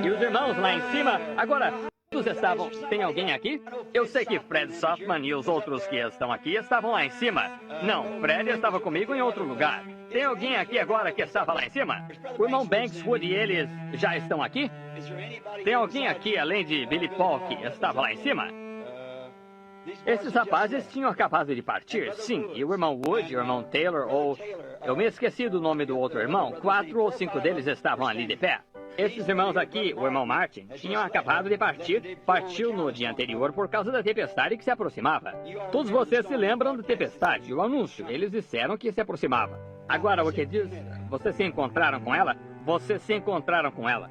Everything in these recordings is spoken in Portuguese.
E os irmãos lá em cima, agora, todos estavam... Tem alguém aqui? Eu sei que Fred Softman e os outros que estão aqui estavam lá em cima. Não, Fred estava comigo em outro lugar. Tem alguém aqui agora que estava lá em cima? O irmão Bankswood e eles já estão aqui? Tem alguém aqui, além de Billy Paul, que estava lá em cima? Esses rapazes tinham acabado de partir, sim. E o irmão Wood, o irmão Taylor, ou... Eu me esqueci do nome do outro irmão. 4 ou 5 deles estavam ali de pé. Esses irmãos aqui, o irmão Martin, tinham acabado de partir. Partiu no dia anterior por causa da tempestade que se aproximava. Todos vocês se lembram da tempestade, o anúncio. Eles disseram que se aproximava. Agora, o que diz? Vocês se encontraram com ela? Vocês se encontraram com ela.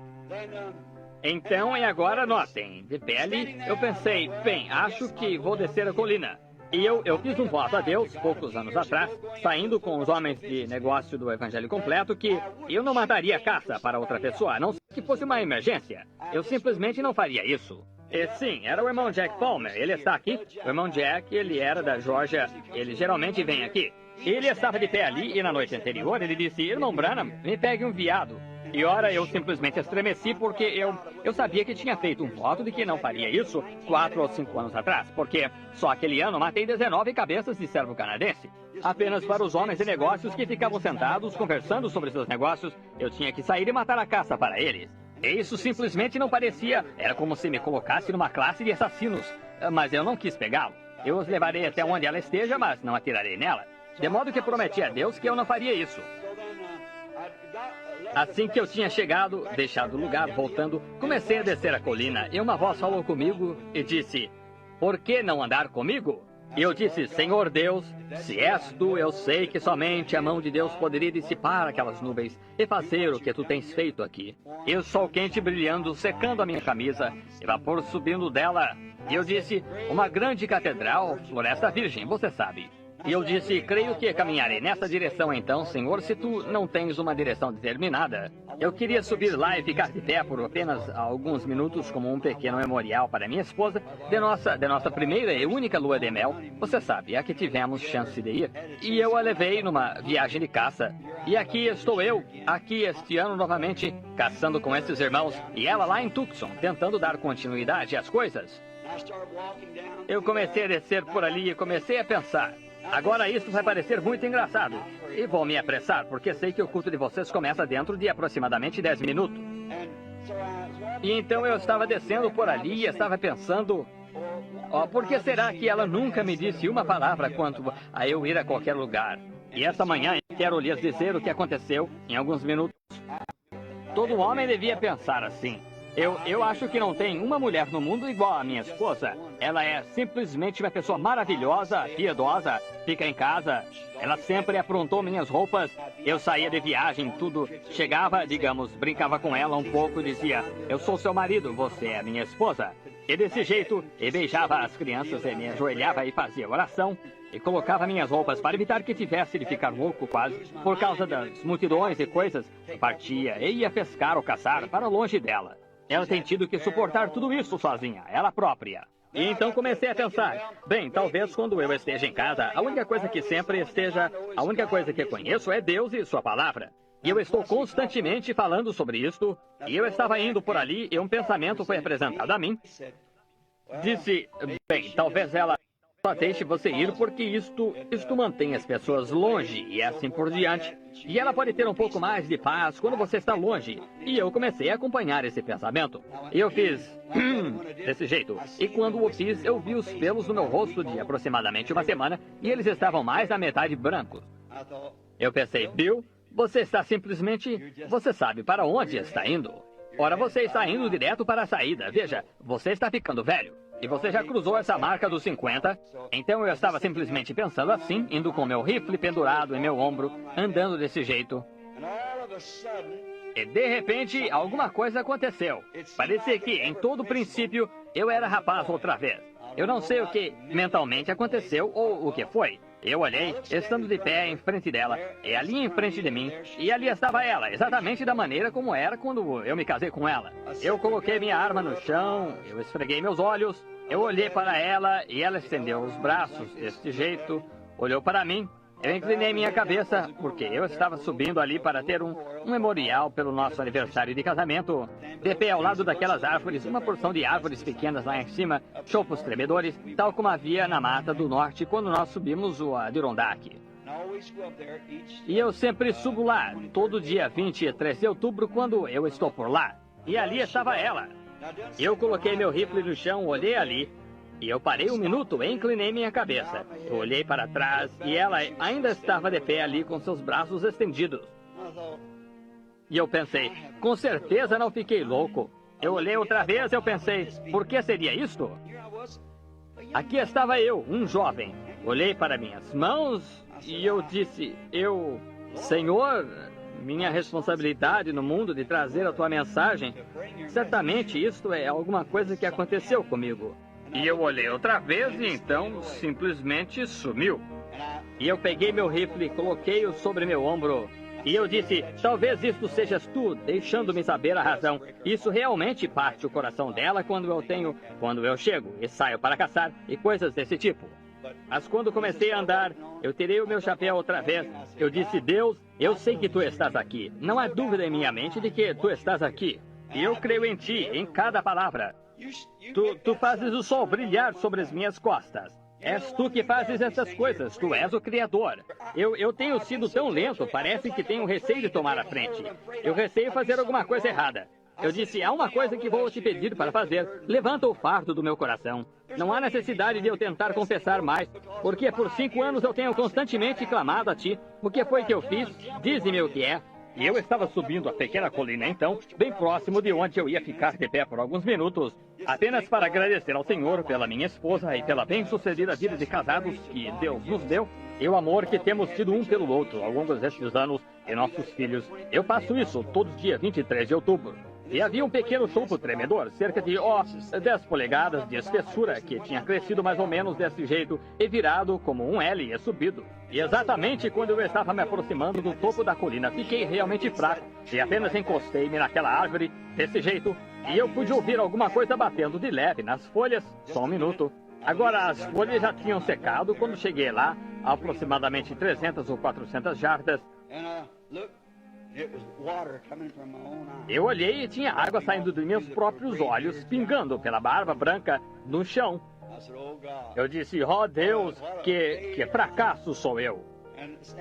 Então, e agora notem, de pé ali, eu pensei, bem, acho que vou descer a colina. E eu fiz um voto a Deus, poucos anos atrás, saindo com os homens de negócio do Evangelho Completo, que eu não mataria caça para outra pessoa, a não ser que fosse uma emergência. Eu simplesmente não faria isso. E sim, era o irmão Jack Palmer, ele está aqui. O irmão Jack, ele era da Geórgia, ele geralmente vem aqui. Ele estava de pé ali e na noite anterior ele disse, irmão Branham, me pegue um veado. E ora, eu simplesmente estremeci porque eu sabia que tinha feito um voto de que não faria isso 4 ou 5 anos atrás, porque só aquele ano matei 19 cabeças de servo canadense. Apenas para os homens de negócios que ficavam sentados conversando sobre seus negócios, eu tinha que sair e matar a caça para eles. E isso simplesmente não parecia, era como se me colocasse numa classe de assassinos, mas eu não quis pegá-lo. Eu os levarei até onde ela esteja, mas não atirarei nela. De modo que prometi a Deus que eu não faria isso. Assim que eu tinha chegado, deixado o lugar, voltando, comecei a descer a colina e uma voz falou comigo e disse, por que não andar comigo? E eu disse, Senhor Deus, se és tu, eu sei que somente a mão de Deus poderia dissipar aquelas nuvens e fazer o que tu tens feito aqui. E o sol quente brilhando, secando a minha camisa, e vapor subindo dela. E eu disse, uma grande catedral, floresta virgem, você sabe. E eu disse, creio que caminharei nessa direção então, Senhor, se tu não tens uma direção determinada. Eu queria subir lá e ficar de pé por apenas alguns minutos como um pequeno memorial para minha esposa de nossa primeira e única lua de mel, você sabe, a que tivemos chance de ir. E eu a levei numa viagem de caça. E aqui estou eu, aqui este ano novamente, caçando com esses irmãos, e ela lá em Tucson, tentando dar continuidade às coisas. Eu comecei a descer por ali e comecei a pensar, agora isso vai parecer muito engraçado. E vou me apressar, porque sei que o culto de vocês começa dentro de aproximadamente 10 minutos. E então eu estava descendo por ali e estava pensando, por que será que ela nunca me disse uma palavra quanto a eu ir a qualquer lugar? E esta manhã quero lhes dizer o que aconteceu em alguns minutos. Todo homem devia pensar assim. Eu acho que não tem uma mulher no mundo igual à minha esposa. Ela é simplesmente uma pessoa maravilhosa, piedosa, fica em casa. Ela sempre aprontou minhas roupas. Eu saía de viagem, tudo. Chegava, digamos, brincava com ela um pouco e dizia, eu sou seu marido, você é minha esposa. E desse jeito, e beijava as crianças e me ajoelhava e fazia oração. E colocava minhas roupas para evitar que tivesse de ficar louco quase. Por causa das multidões e coisas, partia e ia pescar ou caçar para longe dela. Ela tem tido que suportar tudo isso sozinha, ela própria. E então comecei a pensar, bem, talvez quando eu esteja em casa, a única coisa que conheço é Deus e sua palavra. E eu estou constantemente falando sobre isto, e eu estava indo por ali e um pensamento foi apresentado a mim. Disse, bem, talvez ela só deixe você ir porque isto mantém as pessoas longe e assim por diante. E ela pode ter um pouco mais de paz quando você está longe. E eu comecei a acompanhar esse pensamento. E eu fiz desse jeito. E quando o fiz, eu vi os pelos no meu rosto de aproximadamente uma semana e eles estavam mais da metade brancos. Eu pensei, Bill, você está simplesmente... Você sabe para onde está indo. Ora, você está indo direto para a saída. Veja, você está ficando velho. E você já cruzou essa marca dos 50. Então eu estava simplesmente pensando assim, indo com meu rifle pendurado em meu ombro, andando desse jeito. E de repente, alguma coisa aconteceu. Parecia que, em todo princípio, eu era rapaz outra vez. Eu não sei o que mentalmente aconteceu ou o que foi. Eu olhei, estando de pé em frente dela, e ali em frente de mim, e ali estava ela, exatamente da maneira como era quando eu me casei com ela. Eu coloquei minha arma no chão, eu esfreguei meus olhos, eu olhei para ela, e ela estendeu os braços deste jeito, olhou para mim, Eu inclinei minha cabeça, porque eu estava subindo ali para ter um memorial pelo nosso aniversário de casamento. De pé ao lado daquelas árvores, uma porção de árvores pequenas lá em cima, chopos tremedores, tal como havia na Mata do Norte quando nós subimos o Adirondack. E eu sempre subo lá, todo dia 23 de outubro, quando eu estou por lá. E ali estava ela. Eu coloquei meu rifle no chão, olhei ali. E eu parei um minuto e inclinei minha cabeça. Eu olhei para trás e ela ainda estava de pé ali com seus braços estendidos. E eu pensei, com certeza não fiquei louco. Eu olhei outra vez e eu pensei, por que seria isto? Aqui estava eu, um jovem. Olhei para minhas mãos e eu disse, Senhor, minha responsabilidade no mundo de trazer a tua mensagem, certamente isto é alguma coisa que aconteceu comigo. E eu olhei outra vez e então simplesmente sumiu. E eu peguei meu rifle e coloquei-o sobre meu ombro. E eu disse, talvez isto sejas tu, deixando-me saber a razão. Isso realmente parte o coração dela quando eu chego e saio para caçar e coisas desse tipo. Mas quando comecei a andar, eu tirei o meu chapéu outra vez. Eu disse, Deus, eu sei que tu estás aqui. Não há dúvida em minha mente de que tu estás aqui. E eu creio em ti, em cada palavra. Tu fazes o sol brilhar sobre as minhas costas. És tu que fazes essas coisas. Tu és o Criador. Eu tenho sido tão lento, parece que tenho receio de tomar a frente. Eu receio fazer alguma coisa errada. Eu disse, há uma coisa que vou te pedir para fazer. Levanta o fardo do meu coração. Não há necessidade de eu tentar confessar mais, porque por 5 anos eu tenho constantemente clamado a ti. O que foi que eu fiz? Dize-me o que é. E eu estava subindo a pequena colina então, bem próximo de onde eu ia ficar de pé por alguns minutos, apenas para agradecer ao Senhor pela minha esposa e pela bem-sucedida vida de casados que Deus nos deu, e o amor que temos tido um pelo outro ao longo destes anos e nossos filhos. Eu faço isso todo dia 23 de outubro. E havia um pequeno chopo tremedor, cerca de 10 polegadas de espessura, que tinha crescido mais ou menos desse jeito e virado como um L e subido. E exatamente quando eu estava me aproximando do topo da colina, fiquei realmente fraco e apenas encostei-me naquela árvore, desse jeito, e eu pude ouvir alguma coisa batendo de leve nas folhas. Só um minuto. Agora, as folhas já tinham secado quando cheguei lá, a aproximadamente 300 ou 400 jardas. Eu olhei e tinha água saindo dos meus próprios olhos, pingando pela barba branca no chão. Eu disse, Deus, que fracasso sou eu.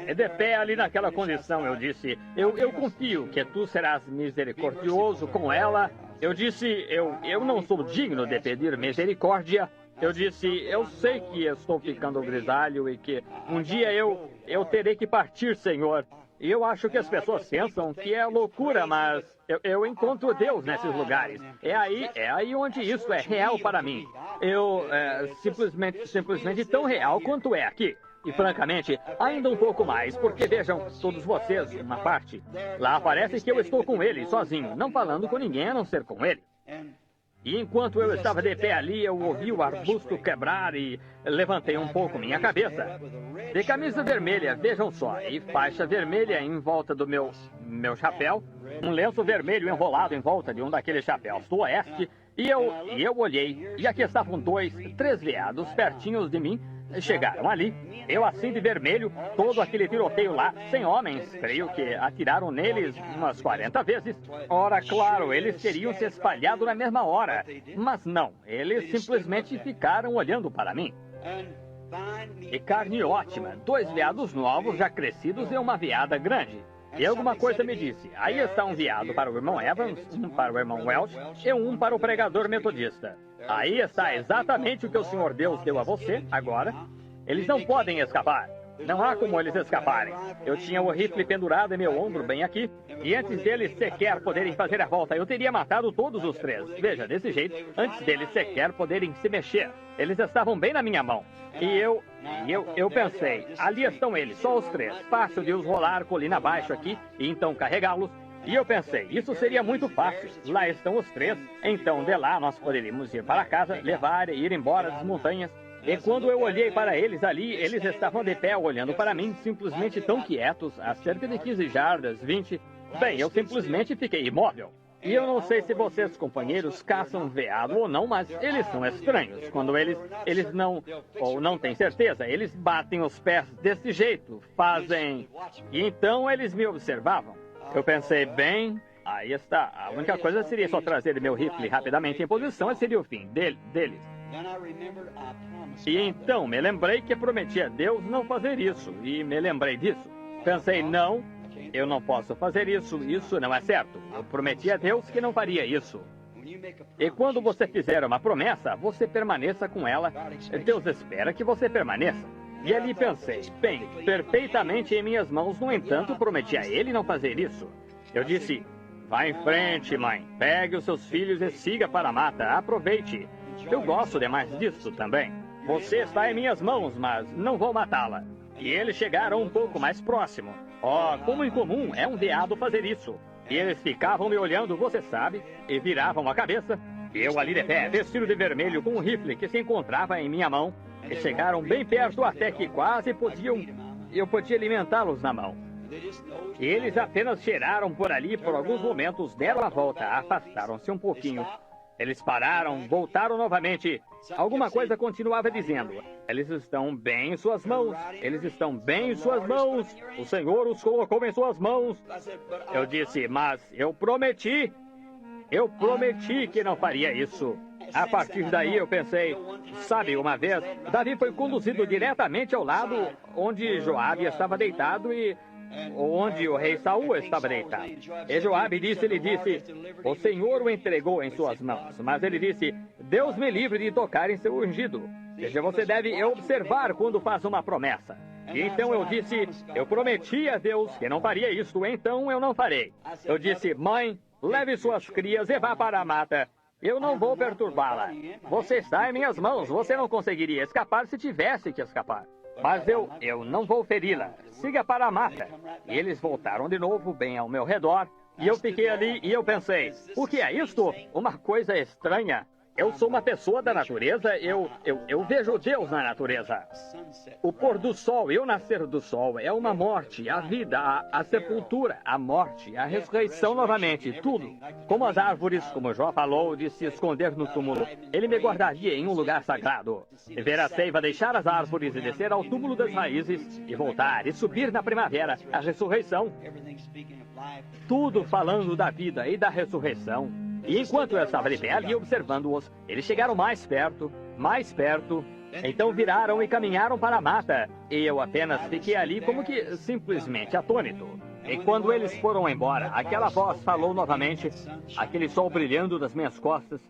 E de pé ali naquela condição, eu disse, eu confio que tu serás misericordioso com ela. Eu disse, eu não sou digno de pedir misericórdia. Eu disse, eu sei que estou ficando grisalho e que um dia eu terei que partir, Senhor. E eu acho que as pessoas pensam que é loucura, mas eu encontro Deus nesses lugares. É aí onde isso é real para mim. Simplesmente tão real quanto é aqui. E francamente, ainda um pouco mais, porque vejam, todos vocês, uma parte, lá parece que eu estou com ele, sozinho, não falando com ninguém a não ser com ele. E enquanto eu estava de pé ali, eu ouvi o arbusto quebrar e levantei um pouco minha cabeça. De camisa vermelha, vejam só, e faixa vermelha em volta do meu chapéu, um lenço vermelho enrolado em volta de um daqueles chapéus do oeste, e eu olhei, e aqui estavam 3 veados pertinhos de mim. Chegaram ali, eu assim de vermelho, todo aquele tiroteio lá, 100 homens, creio que atiraram neles umas 40 vezes. Ora, claro, eles teriam se espalhado na mesma hora, mas não, eles simplesmente ficaram olhando para mim. E carne ótima, 2 veados novos já crescidos e uma veada grande. E alguma coisa me disse, aí está um veado para o irmão Evans, um para o irmão Welch e um para o pregador metodista. Aí está exatamente o que o Senhor Deus deu a você, agora. Eles não podem escapar. Não há como eles escaparem. Eu tinha o rifle pendurado em meu ombro bem aqui, e antes deles sequer poderem fazer a volta, eu teria matado todos os 3. Veja, desse jeito, antes deles sequer poderem se mexer. Eles estavam bem na minha mão. E eu pensei, ali estão eles, só os 3. Fácil de os rolar colina abaixo aqui, e então carregá-los. E eu pensei, isso seria muito fácil. Lá estão os 3. Então, de lá, nós poderíamos ir para casa, levar e ir embora das montanhas. E quando eu olhei para eles ali, eles estavam de pé olhando para mim, simplesmente tão quietos, a cerca de 15 jardas, 20. Bem, eu simplesmente fiquei imóvel. E eu não sei se vocês, companheiros, caçam veado ou não, mas eles são estranhos. Quando eles não, ou não têm certeza, eles batem os pés desse jeito, fazem... E então eles me observavam. Eu pensei, bem, aí está. A única coisa seria só trazer meu rifle rapidamente em posição e seria o fim deles. E então me lembrei que prometi a Deus não fazer isso, e me lembrei disso. Pensei, não, eu não posso fazer isso, isso não é certo. Eu prometi a Deus que não faria isso. E quando você fizer uma promessa, você permaneça com ela. Deus espera que você permaneça. E ali pensei, bem, perfeitamente em minhas mãos, no entanto, prometi a ele não fazer isso. Eu disse, vá em frente, mãe, pegue os seus filhos e siga para a mata, aproveite. Eu gosto demais disso também. Você está em minhas mãos, mas não vou matá-la. E eles chegaram um pouco mais próximo. Oh, como incomum é um veado fazer isso. E eles ficavam me olhando, você sabe, e viravam a cabeça. Eu ali de pé, vestido de vermelho, com um rifle que se encontrava em minha mão. E chegaram bem perto até que quase eu podia alimentá-los na mão. E eles apenas cheiraram por ali por alguns momentos, deram a volta, afastaram-se um pouquinho. Eles pararam, voltaram novamente. Alguma coisa continuava dizendo. Eles estão bem em suas mãos. Eles estão bem em suas mãos. O Senhor os colocou em suas mãos. Eu disse, mas eu prometi que não faria isso. A partir daí eu pensei, sabe, uma vez, Davi foi conduzido diretamente ao lado onde Joabe estava deitado e onde o rei Saul estava deitado. E Joabe lhe disse, o Senhor o entregou em suas mãos. Mas ele disse, Deus me livre de tocar em seu ungido. Veja, você deve observar quando faz uma promessa. E então eu disse, eu prometi a Deus que não faria isso, então eu não farei. Eu disse, mãe, leve suas crias e vá para a mata. Eu não vou perturbá-la. Você está em minhas mãos, você não conseguiria escapar se tivesse que escapar. Mas eu não vou feri-la. Siga para a mata. E eles voltaram de novo bem ao meu redor. E eu fiquei ali e eu pensei, o que é isto? Uma coisa estranha. Eu sou uma pessoa da natureza, eu vejo Deus na natureza. O pôr do sol e o nascer do sol é uma morte, a vida, a sepultura, a morte, a ressurreição novamente, tudo. Como as árvores, como Jó falou, de se esconder no túmulo, ele me guardaria em um lugar sagrado. E ver a seiva deixar as árvores e descer ao túmulo das raízes, e voltar e subir na primavera, a ressurreição. Tudo falando da vida e da ressurreição. E enquanto eu estava de pé ali observando-os, eles chegaram mais perto. Então viraram e caminharam para a mata. E eu apenas fiquei ali como que simplesmente atônito. E quando eles foram embora, aquela voz falou novamente, aquele sol brilhando das minhas costas,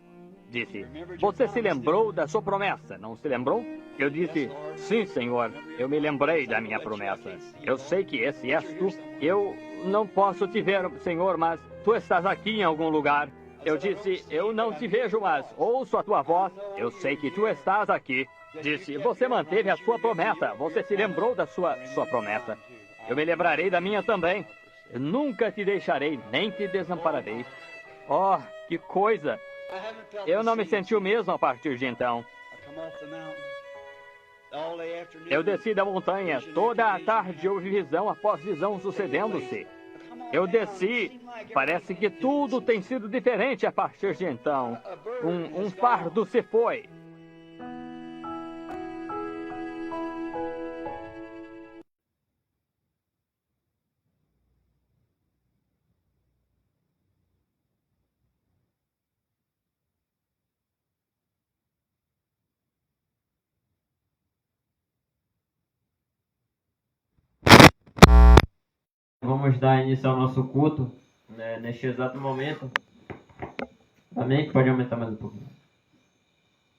disse, você se lembrou da sua promessa, não se lembrou? Eu disse, sim, Senhor, eu me lembrei da minha promessa. Eu sei que esse és tu. Eu não posso te ver, Senhor, mas tu estás aqui em algum lugar. Eu disse, eu não te vejo, mas ouço a tua voz. Eu sei que tu estás aqui. Disse, você manteve a sua promessa. Você se lembrou da sua promessa. Eu me lembrarei da minha também. Eu nunca te deixarei, nem te desampararei. Oh, que coisa! Eu não me senti o mesmo a partir de então. Eu desci da montanha. Toda a tarde houve visão após visão sucedendo-se. Eu desci, parece que tudo tem sido diferente a partir de então. Um fardo se foi. Vamos dar início ao nosso culto, né, neste exato momento. Amém? Pode aumentar mais um pouquinho.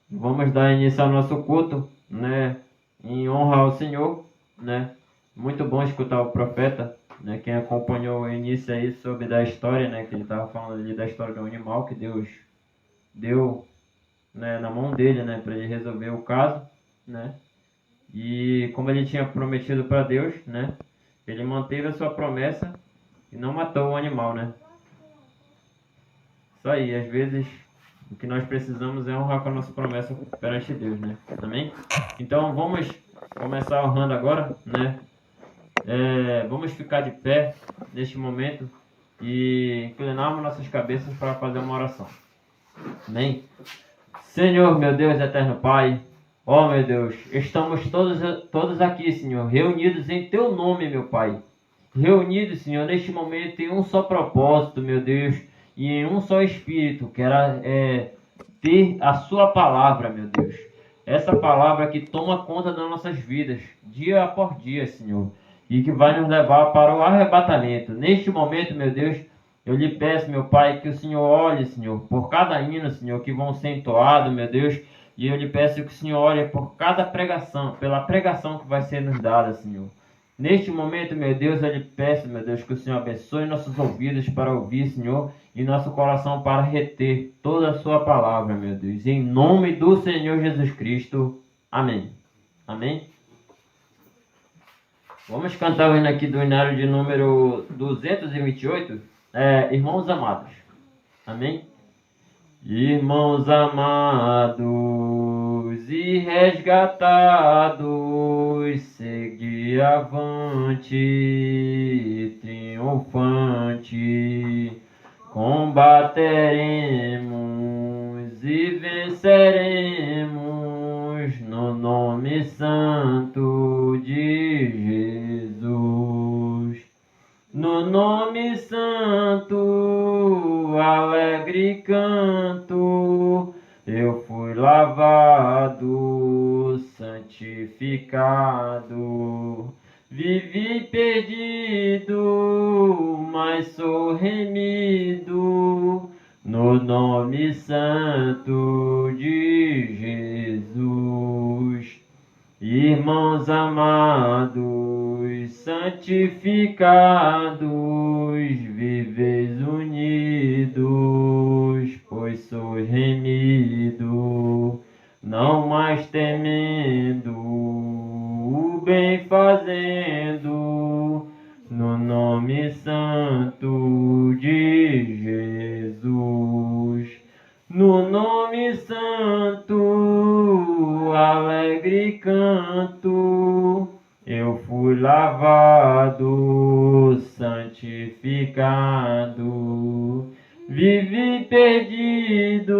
Vamos dar início ao nosso culto, né, em honra ao Senhor, né? Muito bom escutar o profeta, né? Quem acompanhou o início aí sobre da história, né, que ele estava falando ali da história do animal que Deus deu, né, na mão dele, né, para ele resolver o caso, né? E como ele tinha prometido para Deus, né? Ele manteve a sua promessa e não matou o animal, né? Isso aí, às vezes o que nós precisamos é honrar com a nossa promessa perante Deus, né? Amém? Então vamos começar honrando agora, né? Vamos ficar de pé neste momento e inclinarmos nossas cabeças para fazer uma oração. Amém? Senhor, meu Deus, eterno Pai, ó meu Deus, estamos todos aqui, Senhor, reunidos em Teu nome, meu Pai. Reunidos, Senhor, neste momento em um só propósito, meu Deus, e em um só Espírito, que era ter a Sua palavra, meu Deus. Essa palavra que toma conta das nossas vidas, dia após dia, Senhor, e que vai nos levar para o arrebatamento. Neste momento, meu Deus, eu lhe peço, meu Pai, que o Senhor olhe, Senhor, por cada hino, Senhor, que vão ser entoados, meu Deus, e eu lhe peço que o Senhor olhe por cada pregação, pela pregação que vai ser nos dada, Senhor. Neste momento, meu Deus, eu lhe peço, meu Deus, que o Senhor abençoe nossos ouvidos para ouvir, Senhor, e nosso coração para reter toda a sua palavra, meu Deus. Em nome do Senhor Jesus Cristo. Amém. Amém. Vamos cantar o hino aqui do hinário de número 228, Irmãos Amados. Amém. Irmãos amados e resgatados, segui avante, triunfante, combateremos e venceremos no nome santo de Jesus. No nome santo, alegre canto, eu fui lavado, santificado, vivi perdido, mas sou remido, no nome santo de Jesus. Irmãos amados, santificados, viveis unidos, pois sois remidos, não mais temendo, o bem fazendo, no nome santo de Jesus. No nome santo, alegre canto, eu fui lavado, santificado, vivi perdido,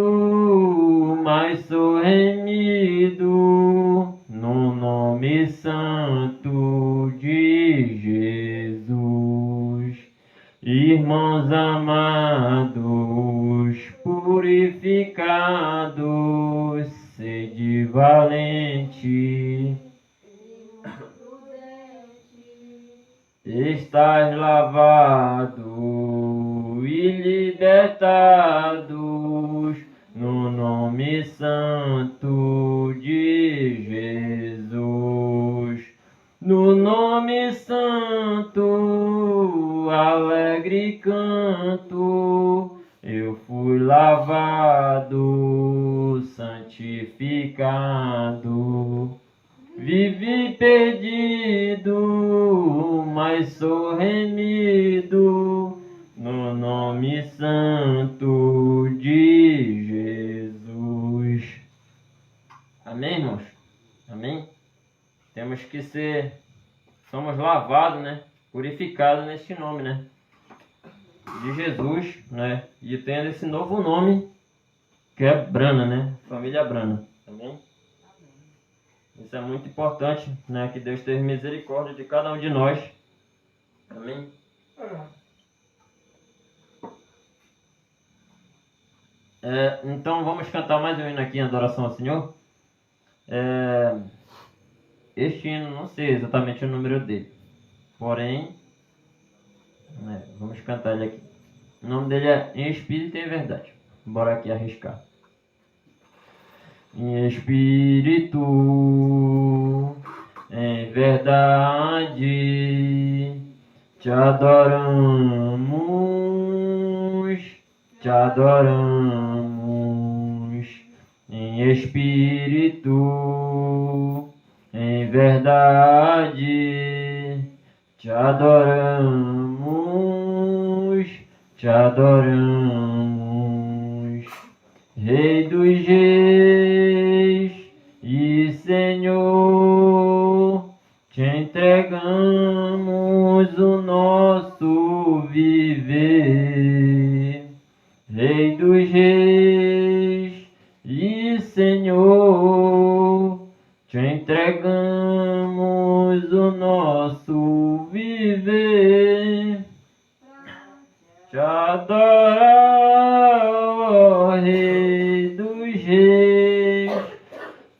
mas sou remido, no nome santo de Jesus. Irmãos amados, purificados, sede valente, estás lavado e libertados, no nome santo de Jesus. No nome santo, alegre canto, eu fui lavado, santificado, vivi perdido, mas sou remido, no nome santo de Jesus. Amém, irmãos? Amém? Temos que somos lavados, né? Purificados neste nome, né? De Jesus, né? E tendo esse novo nome, que é Brana, né? Família Brana. Amém? Isso é muito importante, né? Que Deus tenha misericórdia de cada um de nós. Amém? Então vamos cantar mais um hino aqui em adoração ao Senhor. Este hino, não sei exatamente o número dele, porém, vamos cantar ele aqui. O nome dele é Em Espírito e em Verdade. Bora aqui arriscar. Em espírito, em verdade, te adoramos, te adoramos. Em espírito, em verdade, te adoramos, te adoramos. Rei dos reis e Senhor, te entregamos o nosso viver. reis e Senhor, te entregamos o nosso viver, te adorar, ó Rei dos Reis.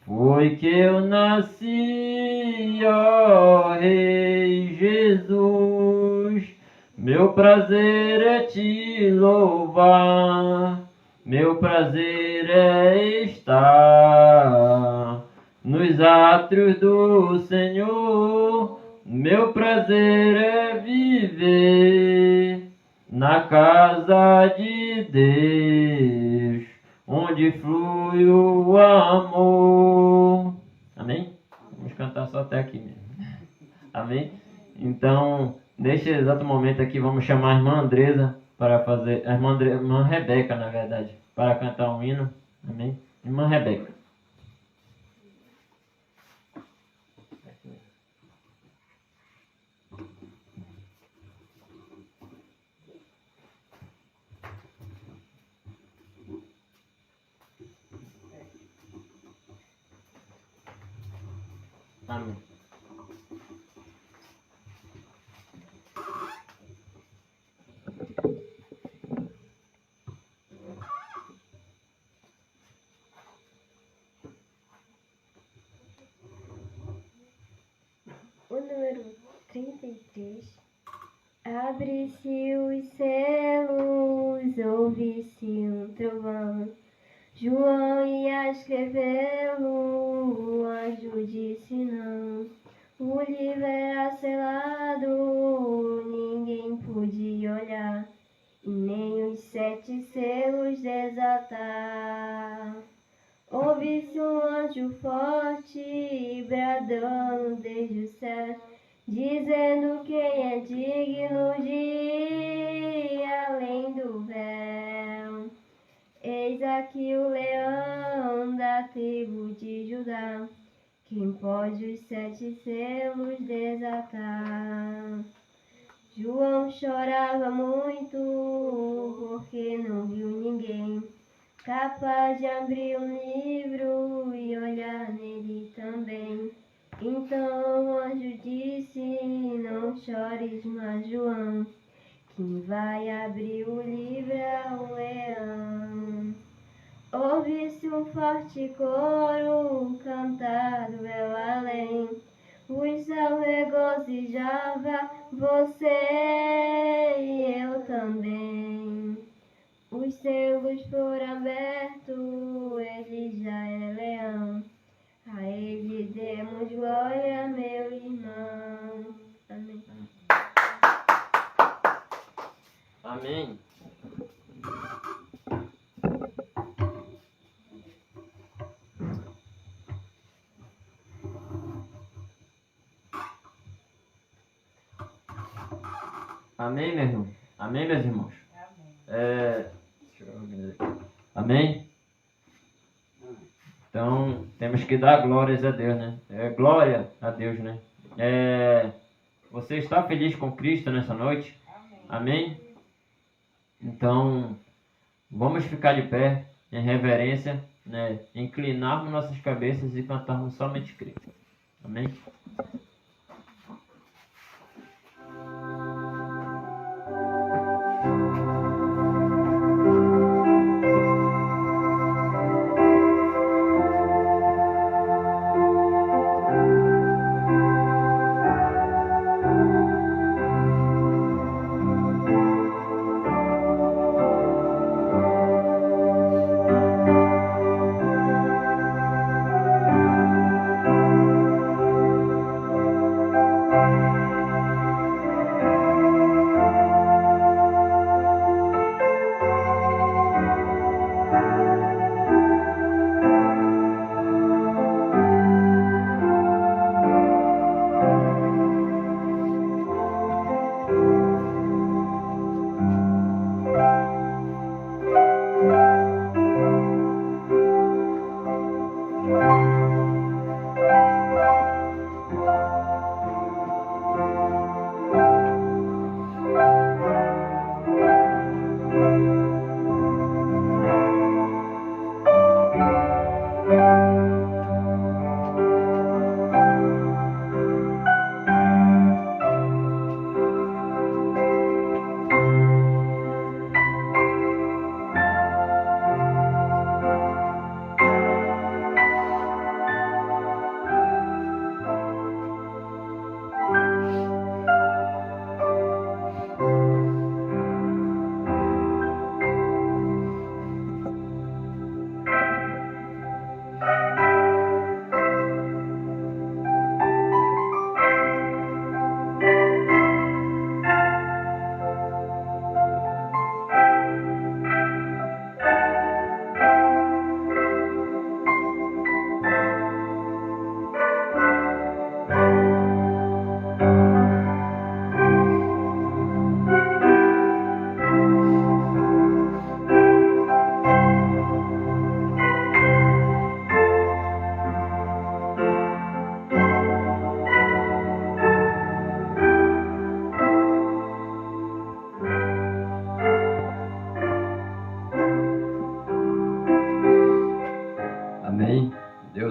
Foi que eu nasci, ó Rei Jesus. Meu prazer é te louvar, meu prazer é estar nos átrios do Senhor. Meu prazer é viver na casa de Deus, onde flui o amor. Amém? Vamos cantar só até aqui mesmo. Amém? Então, neste exato momento aqui, vamos chamar a irmã Andresa para fazer, a irmã Rebeca, na verdade, para cantar um hino. Amém? Irmã Rebeca. Amém. O número 33. Abre-se os céus, ouve-se um trovão. João ia escrevê-lo, o anjo disse não. O livro era selado, ninguém podia olhar, e nem os 7 selos desatar. Ouve-se um anjo forte, bradando desde o céu, dizendo quem é digno de ir além do véu. Eis aqui o leão da tribo de Judá, quem pode os 7 selos desatar. João chorava muito, porque não viu ninguém capaz de abrir um livro e olhar nele também. Então o anjo disse, não chores mais, João, quem vai abrir o livro é o leão. Ouve-se um forte coro, cantar do véu além. O céu regozijava, você e eu também. Os selos foram abertos, ele já é leão. A ele demos glória, meu irmão. Amém. Amém. Amém, meu irmão. Amém, meus irmãos. Amém? Então, temos que dar glórias a Deus, né? Glória a Deus, né? Você está feliz com Cristo nessa noite? Amém? Então, vamos ficar de pé, em reverência, né? Inclinarmos nossas cabeças e cantarmos somente Cristo. Amém?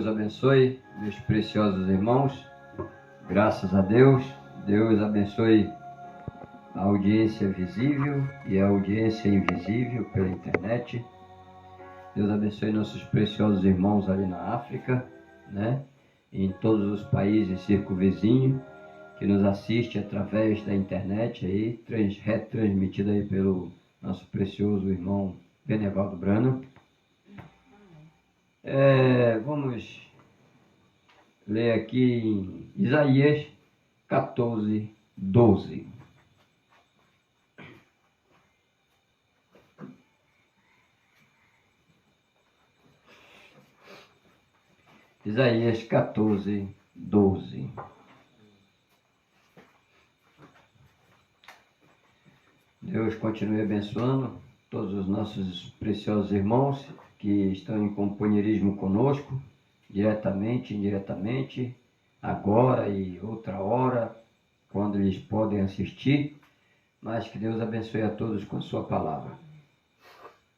Deus abençoe meus preciosos irmãos. Graças a Deus. Deus abençoe a audiência visível e a audiência invisível pela internet. Deus abençoe nossos preciosos irmãos ali na África, né? E em todos os países circunvizinhos que nos assiste através da internet aí, retransmitida aí pelo nosso precioso irmão Benevaldo Brano. Vamos ler aqui em Isaías 14, 12. Isaías 14, 12. Deus continue abençoando todos os nossos preciosos irmãos que estão em companheirismo conosco, diretamente, indiretamente, agora e outra hora, quando eles podem assistir, mas que Deus abençoe a todos com a sua palavra.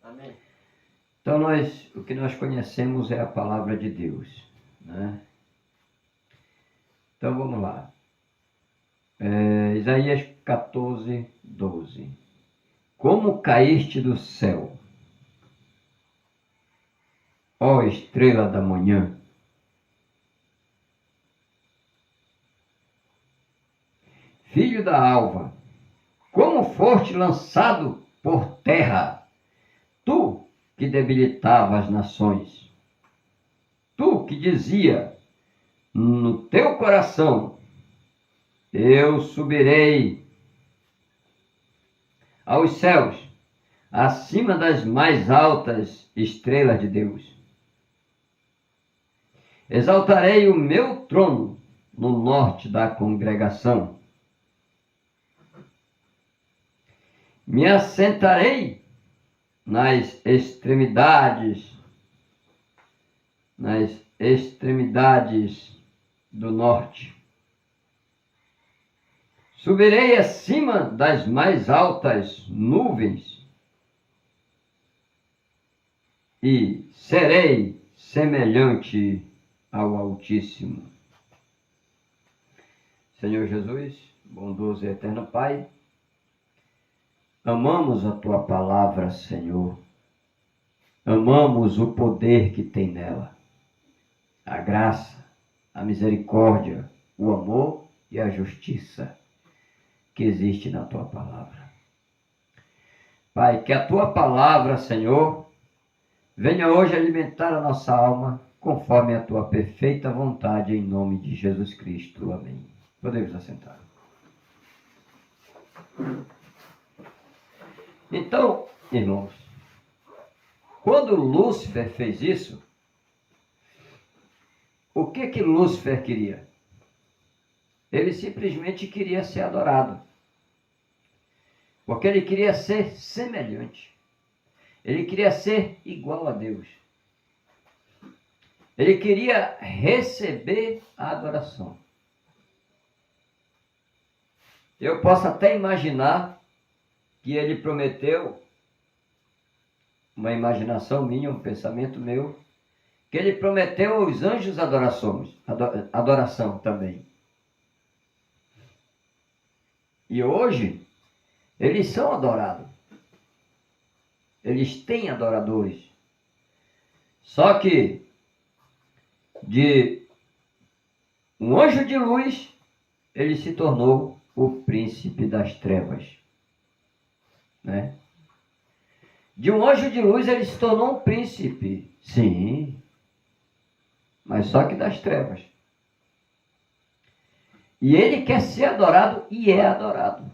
Amém. Então o que nós conhecemos é a palavra de Deus, né? Então vamos lá. Isaías 14, 12. Como caíste do céu, ó estrela da manhã, filho da alva, como foste lançado por terra, tu que debilitava as nações, tu que dizia no teu coração, eu subirei aos céus, acima das mais altas estrelas de Deus. Exaltarei o meu trono no norte da congregação. Me assentarei nas extremidades do norte. Subirei acima das mais altas nuvens e serei semelhante ao Altíssimo. Senhor Jesus, bondoso e eterno Pai, amamos a Tua palavra, Senhor. Amamos o poder que tem nela, a graça, a misericórdia, o amor e a justiça que existe na Tua palavra. Pai, que a Tua palavra, Senhor, venha hoje alimentar a nossa alma conforme a Tua perfeita vontade, em nome de Jesus Cristo. Amém. Podemos assentar. Então, irmãos, quando Lúcifer fez isso, o que Lúcifer queria? Ele simplesmente queria ser adorado. Porque ele queria ser semelhante. Ele queria ser igual a Deus. Ele queria receber a adoração. Eu posso até imaginar que ele prometeu, uma imaginação minha, um pensamento meu, que ele prometeu aos anjos adoração também. E hoje, eles são adorados. Eles têm adoradores. Só que, de um anjo de luz, ele se tornou o príncipe das trevas. Né? De um anjo de luz, ele se tornou um príncipe. Sim. Mas só que das trevas. E ele quer ser adorado e é adorado.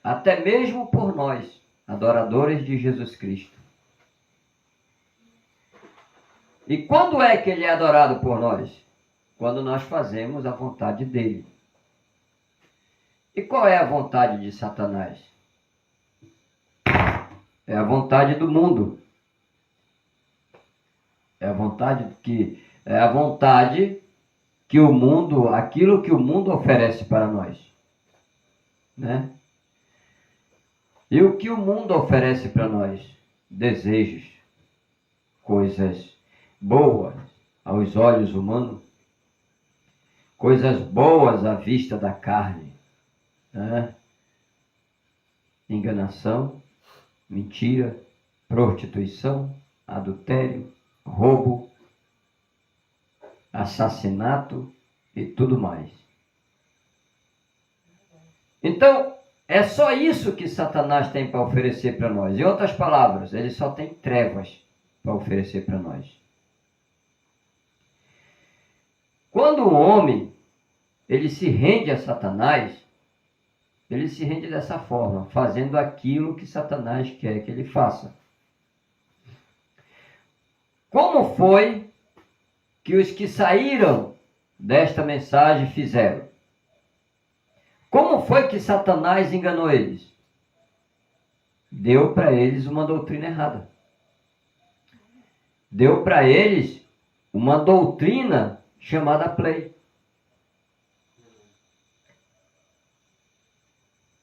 Até mesmo por nós, adoradores de Jesus Cristo. E quando é que ele é adorado por nós? Quando nós fazemos a vontade dele. E qual é a vontade de Satanás? É a vontade do mundo. É a vontade que o mundo, aquilo que o mundo oferece para nós. Né? E o que o mundo oferece para nós? Desejos, coisas boas, aos olhos humanos, coisas boas à vista da carne, né? Enganação, mentira, prostituição, adultério, roubo, assassinato e tudo mais. Então, é só isso que Satanás tem para oferecer para nós. Em outras palavras, ele só tem trevas para oferecer para nós. Quando o homem ele se rende a Satanás, ele se rende dessa forma, fazendo aquilo que Satanás quer que ele faça. Como foi que os que saíram desta mensagem fizeram? Como foi que Satanás enganou eles? Deu para eles uma doutrina errada. Deu para eles uma doutrina chamada Play.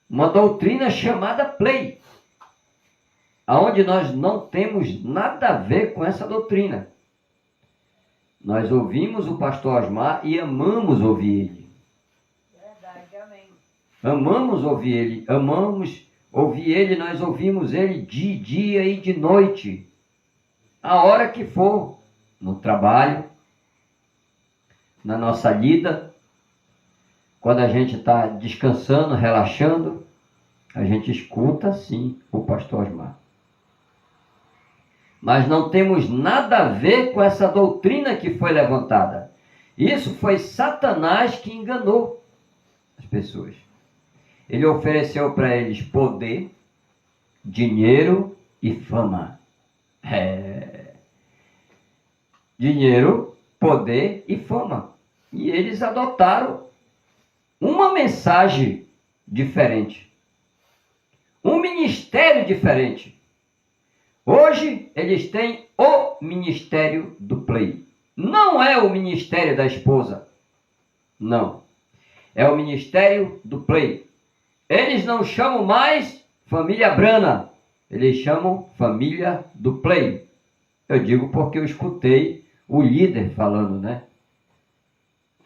Uma doutrina chamada Play. Aonde nós não temos nada a ver com essa doutrina. Nós ouvimos o pastor Osmar e amamos ouvir ele. Verdade, amém. Amamos ouvir ele, nós ouvimos ele de dia e de noite, a hora que for, no trabalho, na nossa lida, quando a gente está descansando, relaxando, a gente escuta sim o pastor Osmar. Mas não temos nada a ver com essa doutrina que foi levantada. Isso foi Satanás que enganou as pessoas. Ele ofereceu para eles poder, dinheiro e fama. Dinheiro, poder e fama. E eles adotaram uma mensagem diferente. Um ministério diferente. Hoje eles têm o ministério do Play. Não é o ministério da esposa. Não. É o ministério do Play. Eles não chamam mais família Brana. Eles chamam família do Play. Eu digo porque eu escutei o líder falando, né?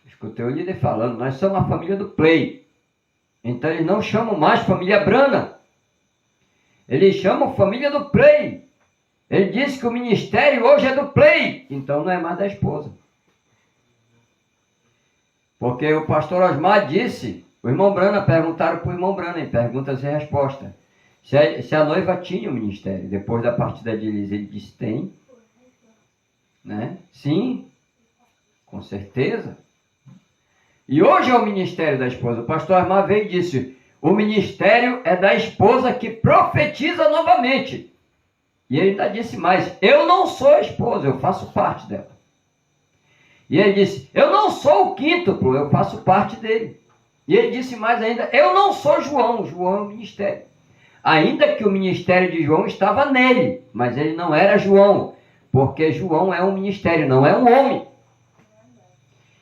Escutei o líder falando, nós somos a família do Play. Então eles não chamam mais família Brana. Eles chamam família do Play. Ele disse que o ministério hoje é do Play. Então não é mais da esposa. Porque o pastor Osmar disse, o irmão Brana, perguntaram para o irmão Brana em perguntas e respostas, se a noiva tinha o ministério. Depois da partida de Elisa, ele disse, tem. Né? Sim, com certeza. E hoje é o ministério da esposa. O pastor Osmar veio e disse, o ministério é da esposa que profetiza novamente. E ele ainda disse mais, eu não sou a esposa, eu faço parte dela. E ele disse, eu não sou o quíntuplo, eu faço parte dele. E ele disse mais ainda, eu não sou João, João é o ministério. Ainda que o ministério de João estava nele, mas ele não era João, porque João é um ministério, não é um homem.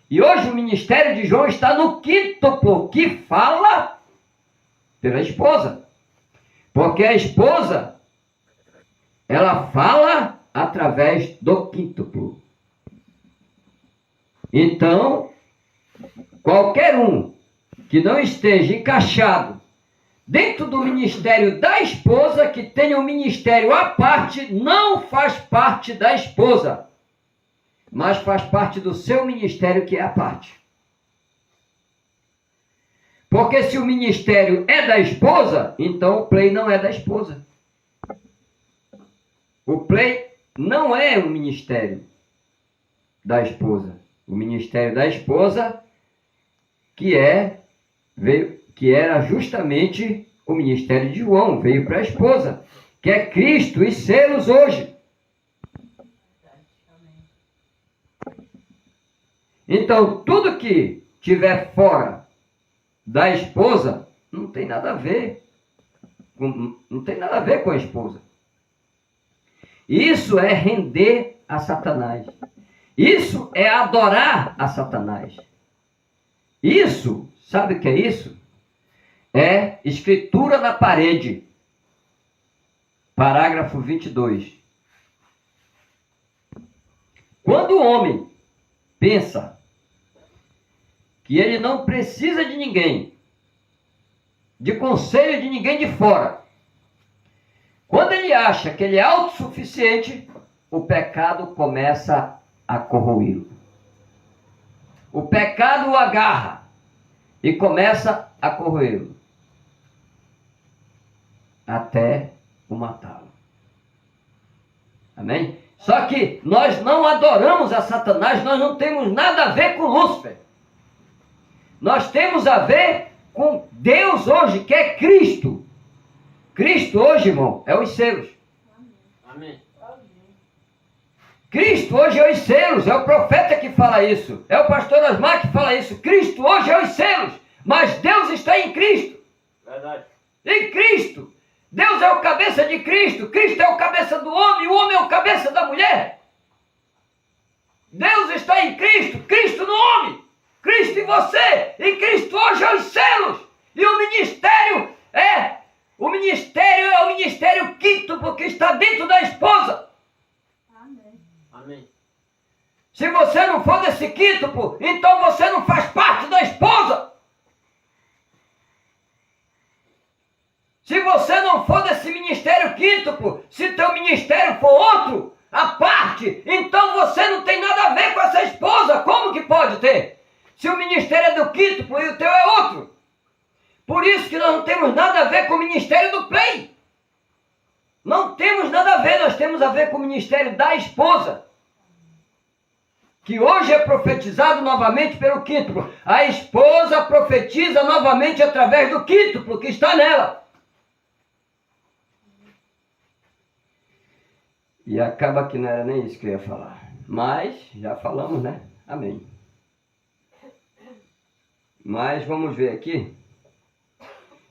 E hoje o ministério de João está no quíntuplo, que fala pela esposa. Porque a esposa, ela fala através do quíntuplo. Então, qualquer um que não esteja encaixado dentro do ministério da esposa, que tenha um ministério à parte, não faz parte da esposa, mas faz parte do seu ministério, que é à parte. Porque se o ministério é da esposa, então o Play não é da esposa. O Play não é um ministério da esposa. O ministério da esposa, que era justamente o ministério de João, veio para a esposa, que é Cristo e selos hoje. Então, tudo que tiver fora da esposa, não tem nada a ver. Não tem nada a ver com a esposa. Isso é render a Satanás. Isso é adorar a Satanás. Isso, sabe o que é isso? É escritura na parede. Parágrafo 22. Quando o homem pensa que ele não precisa de ninguém, de conselho de ninguém de fora, quando ele acha que ele é autossuficiente, o pecado começa a corroí-lo. O pecado o agarra e começa a corroê-lo até o matá-lo. Amém? Só que nós não adoramos a Satanás, nós não temos nada a ver com Lúcifer. Nós temos a ver com Deus hoje, que é Cristo. Cristo hoje, irmão, é os selos. Amém. Cristo hoje é os selos, é o profeta que fala isso, é o pastor Asmar que fala isso. Cristo hoje é os selos, mas Deus está em Cristo. Verdade. Em Cristo. Deus é o cabeça de Cristo, Cristo é o cabeça do homem, o homem é o cabeça da mulher. Deus está em Cristo, Cristo no homem, Cristo em você, e Cristo hoje é os selos. E o ministério é o ministério quíntuple que está dentro da esposa. Amém. Se você não for desse quíntuplo, então você não faz parte da esposa. Se você não for desse ministério quíntuplo, se teu ministério for outro, à parte, então você não tem nada a ver com essa esposa. Como que pode ter? Se o ministério é do quíntuplo e o teu é outro. Por isso que nós não temos nada a ver com o ministério do play. Não temos nada a ver, nós temos a ver com o ministério da esposa, que hoje é profetizado novamente pelo quíntuplo. A esposa profetiza novamente através do quíntuplo que está nela. E acaba que não era nem isso que eu ia falar. Mas, já falamos, né? Amém. Mas vamos ver aqui.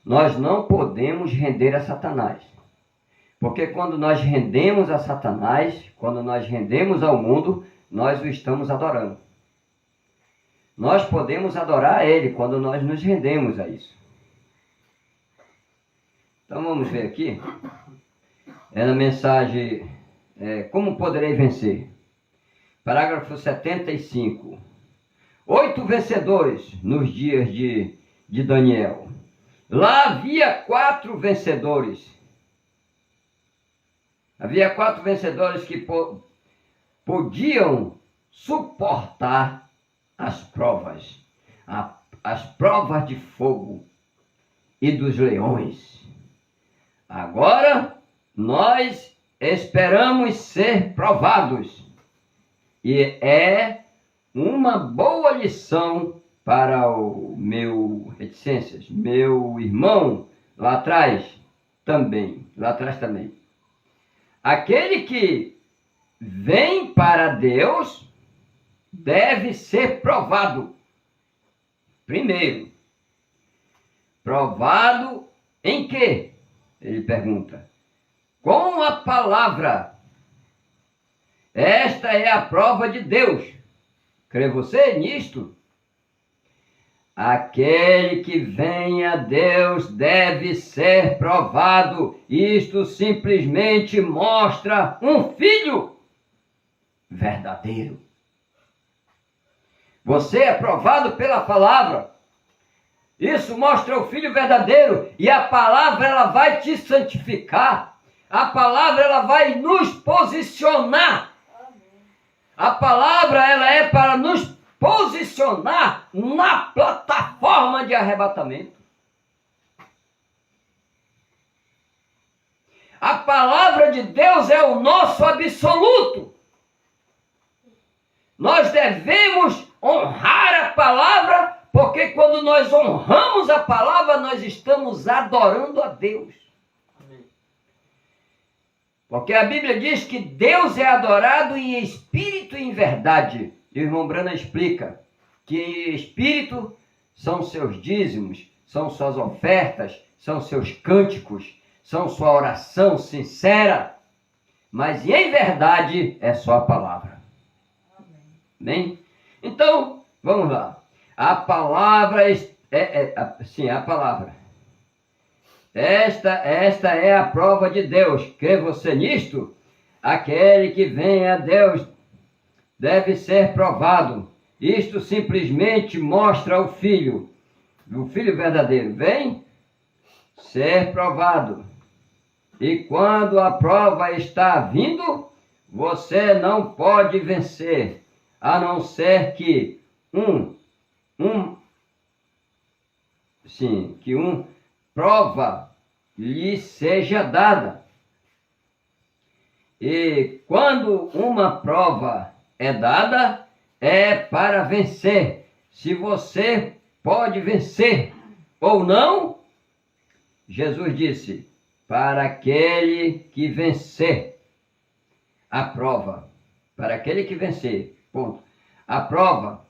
Nós não podemos render a Satanás. Porque quando nós rendemos a Satanás, quando nós rendemos ao mundo, nós o estamos adorando. Nós podemos adorar a ele quando nós nos rendemos a isso. Então vamos ver aqui. É na mensagem Como Poderei Vencer? Parágrafo 75. 8 vencedores nos dias de Daniel. Lá havia 4 vencedores. Havia 4 vencedores que podiam suportar as provas. As provas de fogo e dos leões. Agora, nós esperamos ser provados. E é uma boa lição para o meu irmão lá atrás também. Aquele que vem para Deus deve ser provado. Primeiro, provado em quê? Ele pergunta. Com a palavra. Esta é a prova de Deus. Crê você nisto? Aquele que vem a Deus deve ser provado. Isto simplesmente mostra um filho verdadeiro. Você é provado pela palavra. Isso mostra o filho verdadeiro. E a palavra, ela vai te santificar. A palavra, ela vai nos posicionar. A palavra, ela é para nos posicionar na plataforma de arrebatamento. A palavra de Deus é o nosso absoluto. Nós devemos honrar a palavra, porque quando nós honramos a palavra, nós estamos adorando a Deus. Porque a Bíblia diz que Deus é adorado em espírito e em verdade. E o irmão Brana explica que espírito são seus dízimos, são suas ofertas, são seus cânticos, são sua oração sincera. Mas em verdade é só a palavra. Amém? Então, vamos lá. A palavra a palavra. Esta é a prova de Deus. Crê você nisto? Aquele que vem a Deus deve ser provado. Isto simplesmente mostra o Filho verdadeiro. Vem ser provado. E quando a prova está vindo, você não pode vencer, a não ser que prova lhe seja dada. E quando uma prova é dada, é para vencer. Se você pode vencer ou não, Jesus disse, para aquele que vencer a prova, para aquele que vencer, ponto. A prova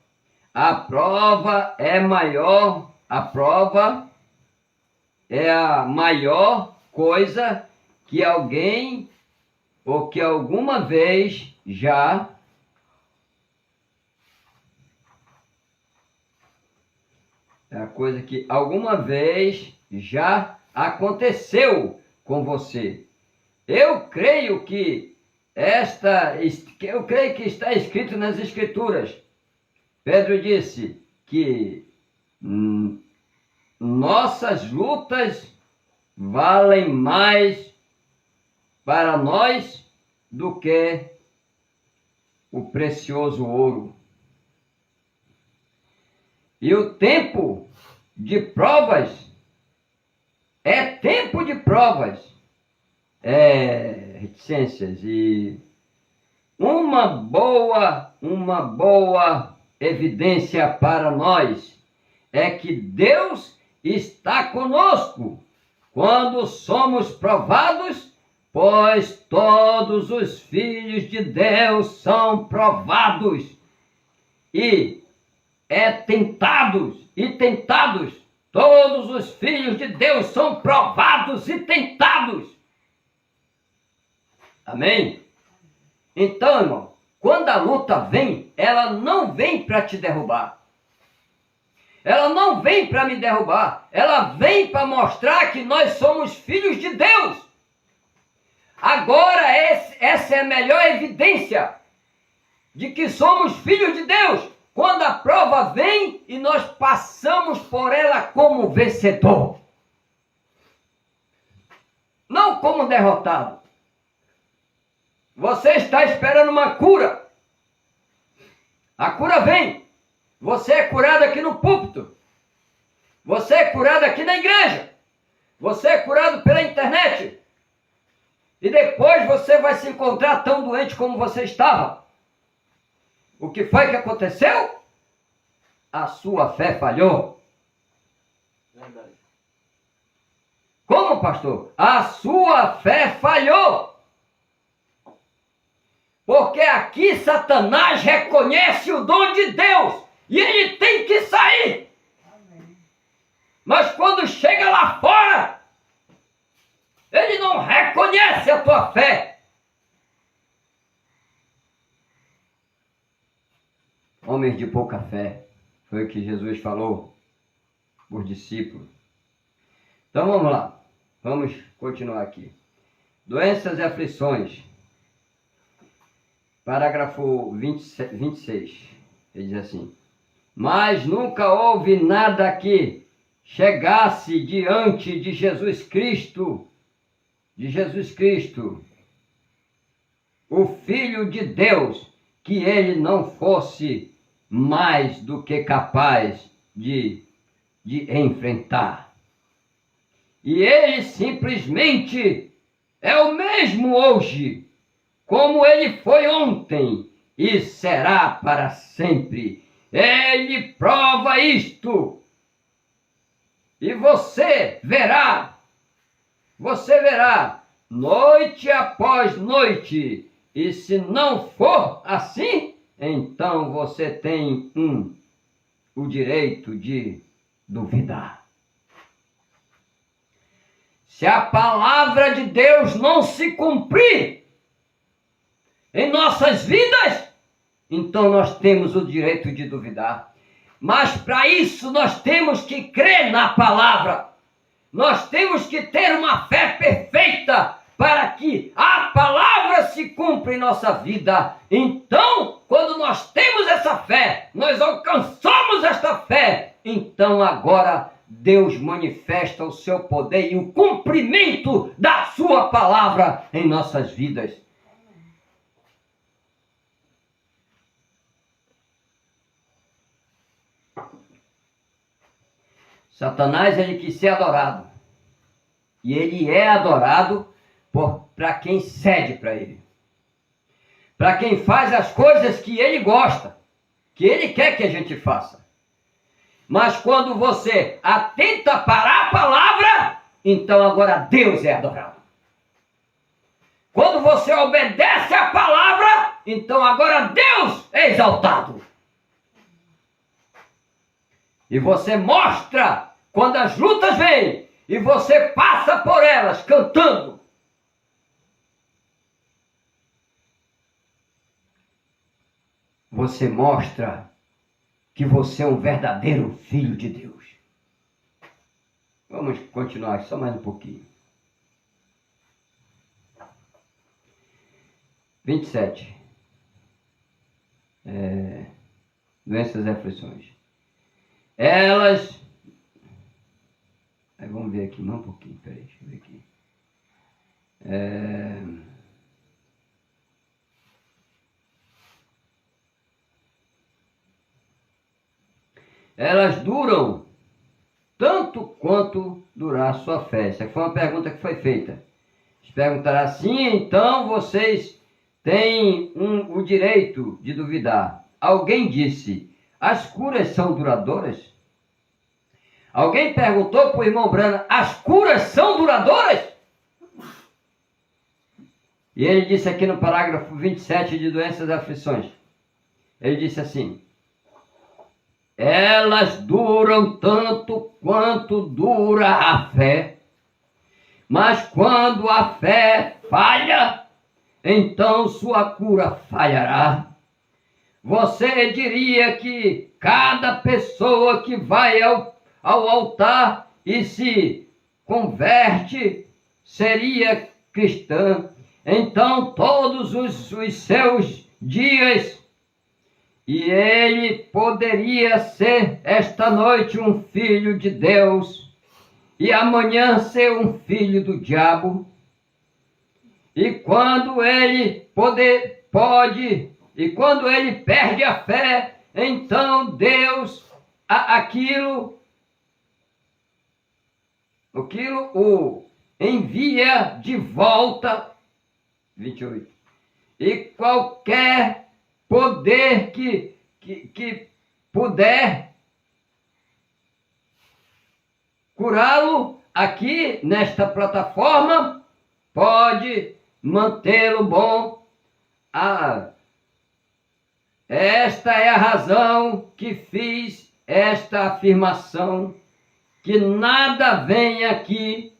é maior, a prova é a maior coisa que alguém ou que alguma vez já é a coisa que alguma vez já aconteceu com você. Eu creio que está escrito nas Escrituras. Pedro disse que nossas lutas valem mais para nós do que o precioso ouro. E o tempo de provas é tempo de provas, reticências, e uma boa evidência para nós é que Deus está conosco quando somos provados, pois todos os filhos de Deus são provados e tentados. Todos os filhos de Deus são provados e tentados. Amém? Então, irmão, quando a luta vem, ela não vem para te derrubar. Ela não vem para me derrubar. Ela vem para mostrar que nós somos filhos de Deus. Agora, essa é a melhor evidência de que somos filhos de Deus. Quando a prova vem e nós passamos por ela como vencedor. Não como derrotado. Você está esperando uma cura. A cura vem. Você é curado aqui no púlpito. Você é curado aqui na igreja. Você é curado pela internet. E depois você vai se encontrar tão doente como você estava. O que foi que aconteceu? A sua fé falhou. Verdade. Como, pastor? A sua fé falhou. Porque aqui Satanás reconhece o dom de Deus. E ele tem que sair. Amém. Mas quando chega lá fora, ele não reconhece a tua fé. Homens de pouca fé, foi o que Jesus falou por discípulos. Então vamos lá, vamos continuar aqui. Doenças e aflições. Parágrafo 26, ele diz assim: mas nunca houve nada que chegasse diante de Jesus Cristo, o Filho de Deus, que ele não fosse mais do que capaz de enfrentar. E ele simplesmente é o mesmo hoje, como ele foi ontem e será para sempre. Ele prova isto. E você verá, noite após noite. E se não for assim, então você tem o direito de duvidar. Se a palavra de Deus não se cumprir em nossas vidas, então nós temos o direito de duvidar. Mas para isso nós temos que crer na palavra. Nós temos que ter uma fé perfeita para que a palavra se cumpra em nossa vida. Então, quando nós temos essa fé, nós alcançamos esta fé, então agora Deus manifesta o seu poder e o cumprimento da sua palavra em nossas vidas. Satanás, ele quis ser adorado. E ele é adorado para quem cede para ele. Para quem faz as coisas que ele gosta, que ele quer que a gente faça. Mas quando você atenta para a palavra, então agora Deus é adorado. Quando você obedece à palavra, então agora Deus é exaltado. E você mostra quando as lutas vêm e você passa por elas cantando. Você mostra que você é um verdadeiro filho de Deus. Vamos continuar só mais um pouquinho. 27. Doenças e aflições. Elas... Aí vamos ver aqui, mais um pouquinho, peraí, deixa eu ver aqui. Elas duram tanto quanto durar a sua fé. Essa foi uma pergunta que foi feita. Eles perguntaram assim, então vocês têm o direito de duvidar. Alguém disse, as curas são duradouras? Alguém perguntou para o irmão Brana, as curas são duradouras? E ele disse aqui no parágrafo 27 de doenças e aflições. Ele disse assim, elas duram tanto quanto dura a fé, mas quando a fé falha, então sua cura falhará. Você diria que cada pessoa que vai ao altar e se converte seria cristã. Então todos os seus dias, e ele poderia ser esta noite um filho de Deus e amanhã ser um filho do diabo. E quando ele quando ele perde a fé, então Deus o envia de volta. 28. E qualquer poder que puder curá-lo aqui nesta plataforma, pode mantê-lo bom. Esta é a razão que fiz esta afirmação, que nada vem aqui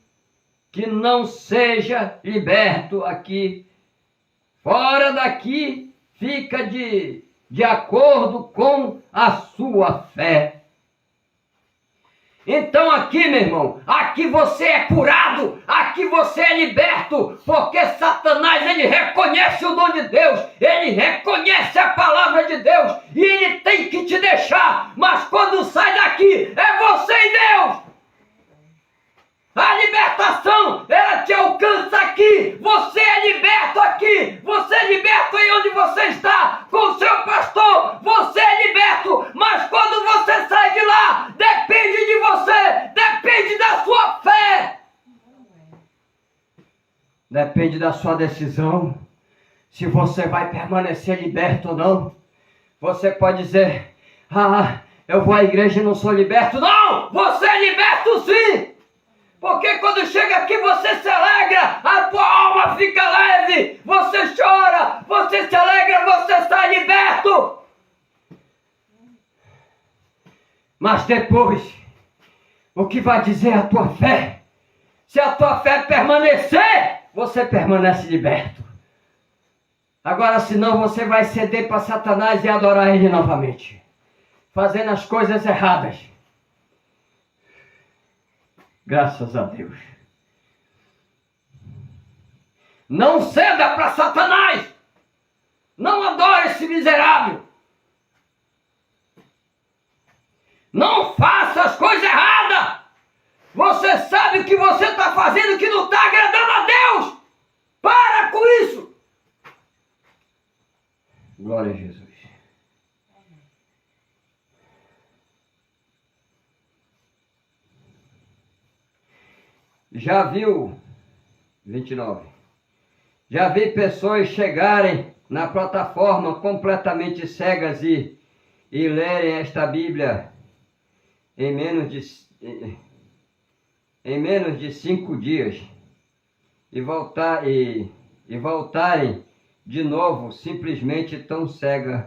que não seja liberto aqui. Fora daqui fica de acordo com a sua fé. Então aqui, meu irmão, aqui você é curado, aqui você é liberto, porque Satanás, ele reconhece o dom de Deus, ele reconhece a palavra de Deus, e ele tem que te deixar, mas quando sai daqui, é você e Deus. A libertação, ela te alcança aqui, você é liberto aqui, você é liberto aí onde você está, com o seu pastor, você é liberto, mas quando você sai de lá, depende de você, depende da sua fé. Depende da sua decisão, se você vai permanecer liberto ou não. Você pode dizer, eu vou à igreja e não sou liberto. Não, você é liberto sim. Porque quando chega aqui você se alegra, a tua alma fica leve, você chora, você se alegra, você sai liberto. Mas depois, o que vai dizer a tua fé? Se a tua fé permanecer, você permanece liberto. Agora, senão você vai ceder para Satanás e adorar ele novamente, fazendo as coisas erradas. Graças a Deus. Não ceda para Satanás. Não adore esse miserável. Não faça as coisas erradas. Você sabe o que você está fazendo que não está agradando a Deus. Para com isso. Glória a Jesus. Já viu, 29, já vi pessoas chegarem na plataforma completamente cegas e lerem esta Bíblia em menos de 5 dias e voltarem de novo simplesmente tão cegas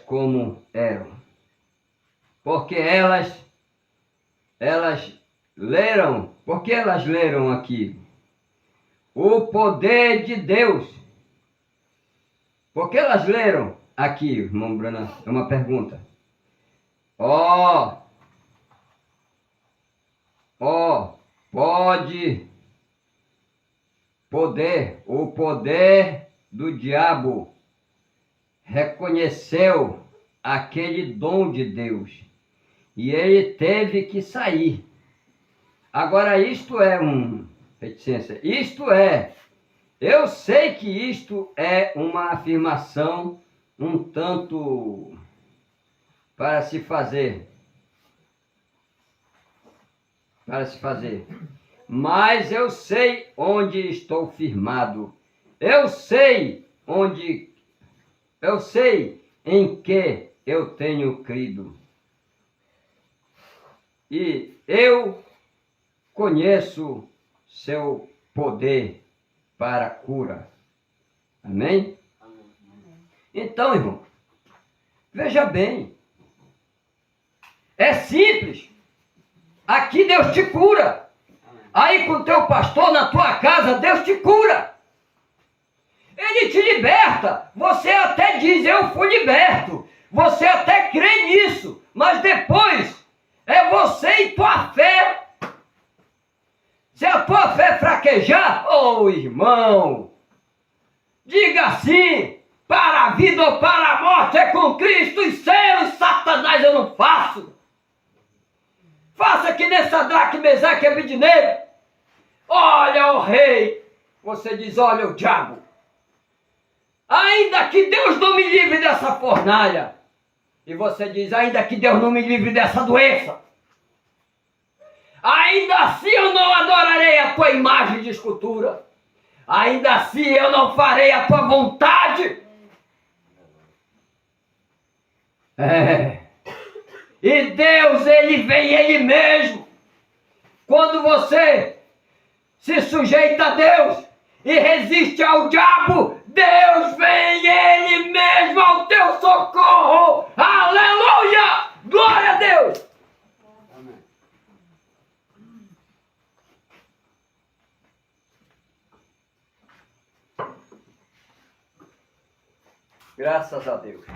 como eram. Porque elas leram aqui o poder de Deus. Por que elas leram aqui, irmão Bruno? É uma pergunta. O poder do diabo reconheceu aquele dom de Deus e ele teve que sair. Agora isto é reticência. Eu sei que isto é uma afirmação um tanto para se fazer. Mas eu sei onde estou firmado. Eu sei em que eu tenho crido. E eu conheço seu poder para a cura. Amém? Então, irmão, veja bem. É simples. Aqui Deus te cura. Aí com o teu pastor na tua casa, Deus te cura. Ele te liberta. Você até diz, eu fui liberto. Você até crê nisso. Mas depois, é você e tua fé. Se a tua fé fraquejar, irmão, diga assim, para a vida ou para a morte é com Cristo e selos, Satanás eu não faço. Faça que nem Sadraque, Mesaque e Abednego. Olha o rei. Você diz, olha o diabo. Ainda que Deus não me livre dessa fornalha. E você diz, ainda que Deus não me livre dessa doença. Ainda assim eu não adorarei a tua imagem de escultura. Ainda assim eu não farei a tua vontade. E Deus, Ele vem Ele mesmo. Quando você se sujeita a Deus e resiste ao diabo, Deus vem Ele mesmo ao teu socorro. Aleluia! Glória a Deus! Amém. Graças a Deus.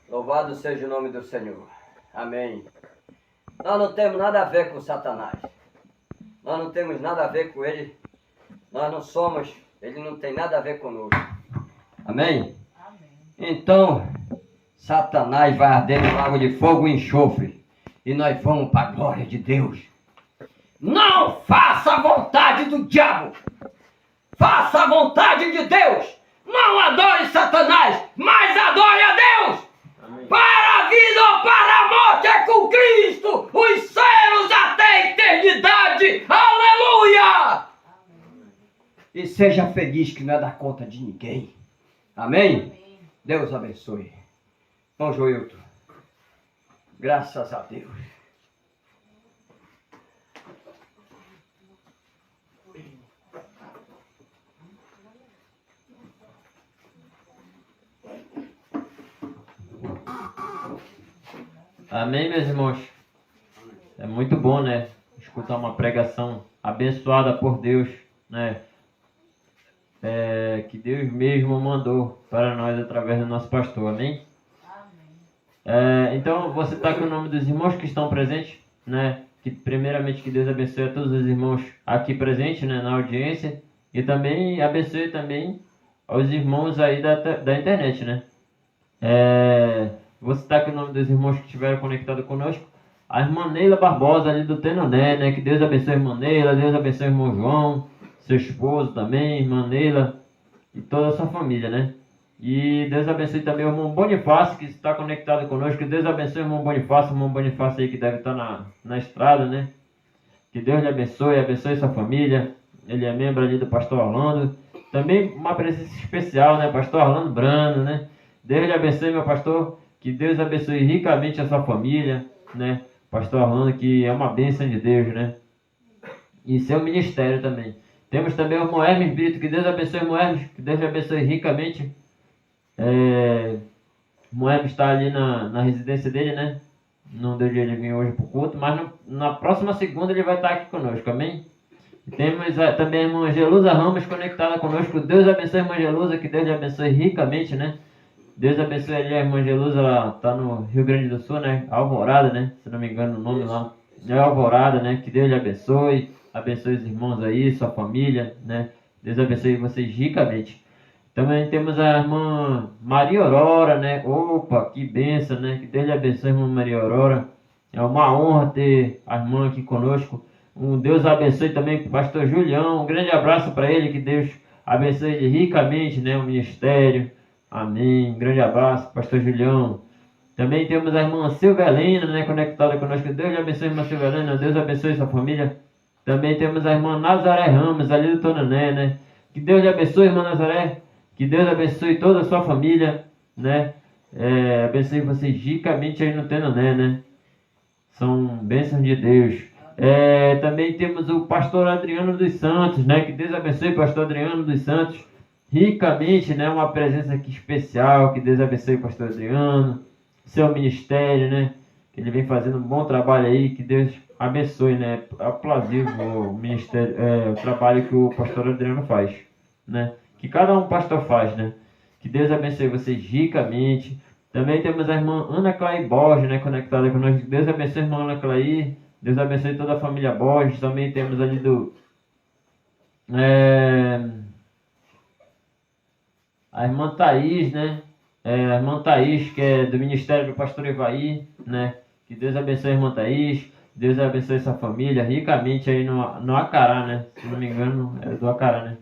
Louvado seja o nome do Senhor. Amém. Nós não temos nada a ver com Satanás. Nós não temos nada a ver com ele. Nós não somos. Ele não tem nada a ver conosco. Amém? Amém. Então, Satanás vai arder no lago de fogo e enxofre. E nós vamos para a glória de Deus. Não faça a vontade do diabo. Faça a vontade de Deus. Não adore Satanás, mas adore a Deus. Para a vida ou para a morte é com Cristo, os céus até a eternidade. Aleluia! Amém. E seja feliz que não é dar conta de ninguém. Amém? Amém. Deus abençoe. Bom, Joilton. Graças a Deus. Amém, meus irmãos? É muito bom, né? Escutar uma pregação abençoada por Deus, né? Que Deus mesmo mandou para nós através do nosso pastor, amém? Amém. Então, você está com o nome dos irmãos que estão presentes, né? Que primeiramente que Deus abençoe a todos os irmãos aqui presentes, né, na audiência, e também abençoe também aos irmãos aí da internet, né. Vou citar aqui o nome dos irmãos que estiveram conectados conosco. A irmã Neila Barbosa ali do Tenoné, né, que Deus abençoe a irmã Neila, Deus abençoe o irmão João, seu esposo também, irmã Neila e toda a sua família, né. E Deus abençoe também o irmão Bonifácio, que está conectado conosco. Deus abençoe o irmão Bonifácio aí que deve estar na estrada, né? Que Deus lhe abençoe sua família. Ele é membro ali do pastor Orlando. Também uma presença especial, né? Pastor Orlando Brando, né? Deus lhe abençoe, meu pastor. Que Deus abençoe ricamente a sua família, né? Pastor Orlando, que é uma bênção de Deus, né? E seu ministério também. Temos também o irmão Hermes Brito. Que Deus abençoe o irmão Hermes. Que Deus lhe abençoe ricamente. O Moeb está ali na residência dele, né? Não deu de ele vir hoje para o culto, mas na próxima segunda ele vai estar aqui conosco, amém? E temos também a irmã Angelusa Ramos conectada conosco. Deus abençoe a irmã Angelusa, que Deus lhe abençoe ricamente, né? Deus abençoe ali a irmã Angelusa, ela está no Rio Grande do Sul, né? Alvorada, né? Se não me engano o nome lá é Alvorada, né? Que Deus lhe abençoe os irmãos aí, sua família, né? Deus abençoe vocês ricamente. Também temos a irmã Maria Aurora, né? Opa, que bênção, né? Que Deus lhe abençoe, irmã Maria Aurora. É uma honra ter a irmã aqui conosco. Deus abençoe também o pastor Julião. Um grande abraço para ele, que Deus abençoe ele ricamente, né? O ministério. Amém. Um grande abraço, pastor Julião. Também temos a irmã Silvelina, né? Conectada conosco. Deus lhe abençoe, irmã Silvelina. Deus abençoe sua família. Também temos a irmã Nazaré Ramos, ali do Tonané, né? Que Deus lhe abençoe, irmã Nazaré. Que Deus abençoe toda a sua família, né? Abençoe vocês ricamente aí no Tenoné, né? São bênçãos de Deus. Também temos o pastor Adriano dos Santos, né? Que Deus abençoe o pastor Adriano dos Santos ricamente, né? Uma presença aqui especial. Que Deus abençoe o pastor Adriano, seu ministério, né? Que ele vem fazendo um bom trabalho aí. Que Deus abençoe, né? Aplausível o ministério, o trabalho que o pastor Adriano faz, né? Que cada um pastor faz, né? Que Deus abençoe vocês ricamente. Também temos a irmã Ana Clay Borges, né? Conectada conosco. Deus abençoe a irmã Ana Clay. Deus abençoe toda a família Borges. Também temos ali a irmã Thaís, né? A irmã Thaís, que é do ministério do pastor Evaí, né? Que Deus abençoe a irmã Thaís. Deus abençoe essa família ricamente aí no Acará, né? Se não me engano, é do Acará, né?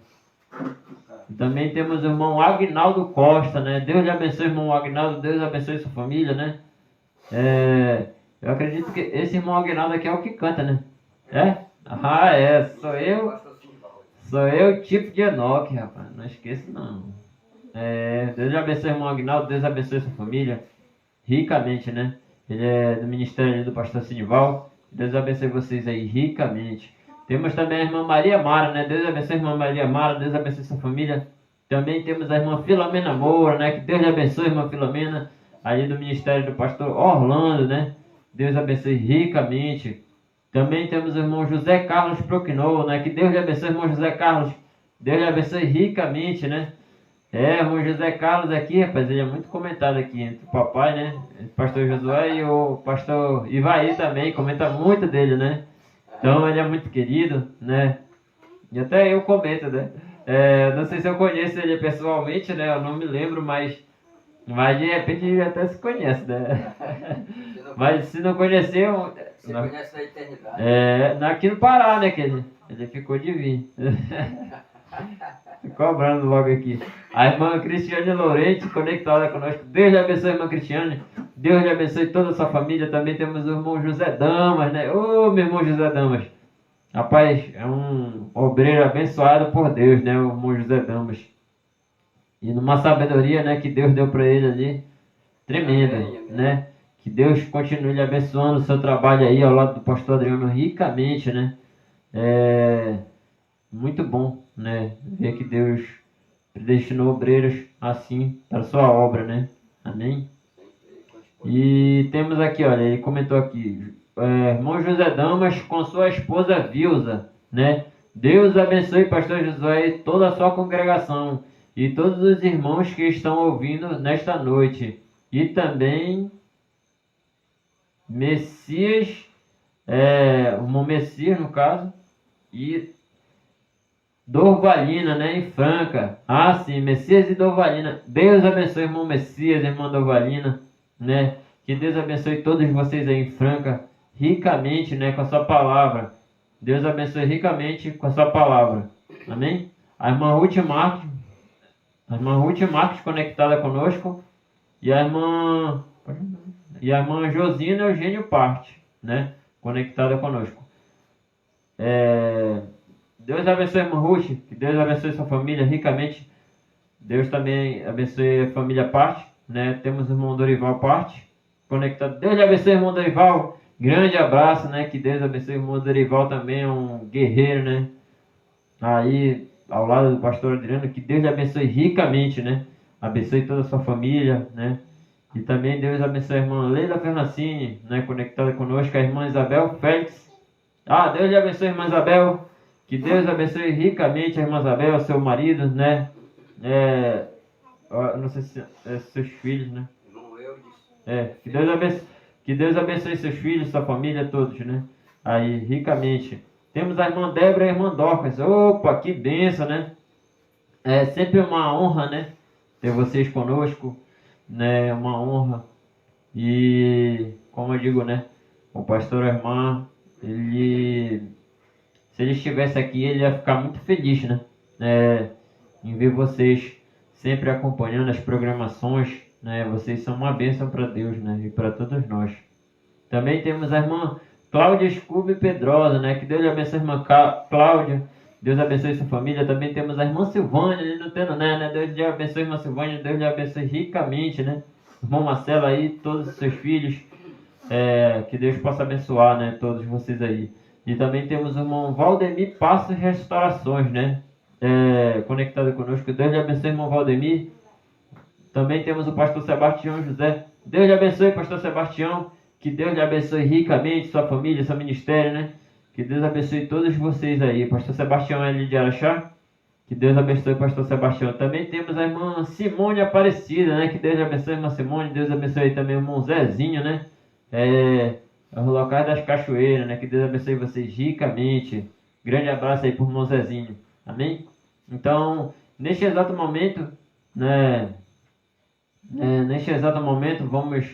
Também temos o irmão Agnaldo Costa, né? Deus lhe abençoe, irmão Agnaldo. Deus abençoe sua família, né? Eu acredito que esse irmão Agnaldo aqui é o que canta, né? Sou eu. Sou eu, tipo de Enoque, rapaz. Não esqueça, não. Deus lhe abençoe, irmão Agnaldo. Deus abençoe sua família ricamente, né? Ele é do ministério do pastor Sinival. Deus abençoe vocês aí ricamente. Temos também a irmã Maria Mara, né? Deus abençoe a irmã Maria Mara, Deus abençoe sua família. Também temos a irmã Filomena Moura, né? Que Deus lhe abençoe, irmã Filomena, ali do ministério do pastor Orlando, né? Deus abençoe ricamente. Também temos o irmão José Carlos Proquinol, né? Que Deus lhe abençoe, irmão José Carlos. Deus lhe abençoe ricamente, né? Irmão José Carlos aqui, rapaz, ele é muito comentado aqui entre o papai, né? O pastor Josué e o pastor Ivaí também, comenta muito dele, né? Então ele é muito querido, né? E até eu comento, né? Não sei se eu conheço ele pessoalmente, né? Eu não me lembro, mas de repente até se conhece, né? Mas se não conhecer... Você conhece na eternidade. Aqui no Pará, né? Que ele ficou de vir. Cobrando logo aqui. A irmã Cristiane Lorente conectada conosco. Deus lhe abençoe, irmã Cristiane. Deus lhe abençoe toda a sua família. Também temos o irmão José Damas, né? Meu irmão José Damas. Rapaz, é um obreiro abençoado por Deus, né? O irmão José Damas. E numa sabedoria, né? Que Deus deu para ele ali. Tremenda, né? Que Deus continue lhe abençoando o seu trabalho aí ao lado do pastor Adriano ricamente, né? Muito bom, né? Ver que Deus destinou obreiros assim para a sua obra, né? Amém? E temos aqui, olha, ele comentou aqui, irmão José Damas com sua esposa Vilza, né? Deus abençoe pastor Josué e toda a sua congregação e todos os irmãos que estão ouvindo nesta noite. E também Messias o irmão Messias, no caso, e Dorvalina, né, em Franca. Ah, sim, Messias e Dorvalina. Deus abençoe, irmão Messias, irmã Dorvalina, né? Que Deus abençoe todos vocês aí em Franca, ricamente, né, com a sua palavra. Deus abençoe ricamente com a sua palavra. Amém? A irmã Ruth Marques conectada conosco, e a irmã Josina Eugênio Parte, né, conectada conosco. Deus abençoe a irmã Ruth, que Deus abençoe sua família ricamente. Deus também abençoe a família Parte, né? Temos o irmão Dorival Parte conectado. Deus lhe abençoe, irmão Dorival. Grande abraço, né? Que Deus abençoe o irmão Dorival também, um guerreiro, né? Aí, ao lado do pastor Adriano, que Deus lhe abençoe ricamente, né? Abençoe toda a sua família, né? E também Deus abençoe a irmã Leila Fernacini, né? Conectada conosco, a irmã Isabel Félix. Ah, Deus lhe abençoe, irmã Isabel. Que Deus abençoe ricamente a irmã Isabel, seu marido, né? Não sei se seus filhos, né? Que Deus abençoe seus filhos, sua família, todos, né? Aí, ricamente. Temos a irmã Débora e a irmã Dorcas. Opa, que bênção, né? É sempre uma honra, né? Ter vocês conosco, né? Uma honra. E, como eu digo, né? O pastor irmã, se ele estivesse aqui, ele ia ficar muito feliz, né? Em ver vocês sempre acompanhando as programações, né? Vocês são uma bênção para Deus, né? E para todos nós. Também temos a irmã Cláudia Scooby Pedrosa, né? Que Deus abençoe a irmã Cláudia. Deus abençoe sua família. Também temos a irmã Silvânia, ali no Tendo, né? Deus lhe abençoe a irmã Silvânia. Deus lhe abençoe ricamente, né? Irmão Marcelo aí, todos os seus filhos. Que Deus possa abençoar, né? Todos vocês aí. E também temos o irmão Valdemir Passos Restaurações, né? Conectado conosco. Deus lhe abençoe, irmão Valdemir. Também temos o pastor Sebastião José. Deus lhe abençoe, pastor Sebastião. Que Deus lhe abençoe ricamente, sua família, seu ministério, né? Que Deus abençoe todos vocês aí. Pastor Sebastião é de Araxá. Que Deus abençoe, pastor Sebastião. Também temos a irmã Simone Aparecida, né? Que Deus lhe abençoe, irmã Simone. Deus abençoe também o irmão Zezinho, né? Os locais das cachoeiras, né? Que Deus abençoe vocês ricamente. Grande abraço aí pro irmão Zezinho. Amém? Então, neste exato momento, né? Neste exato momento, vamos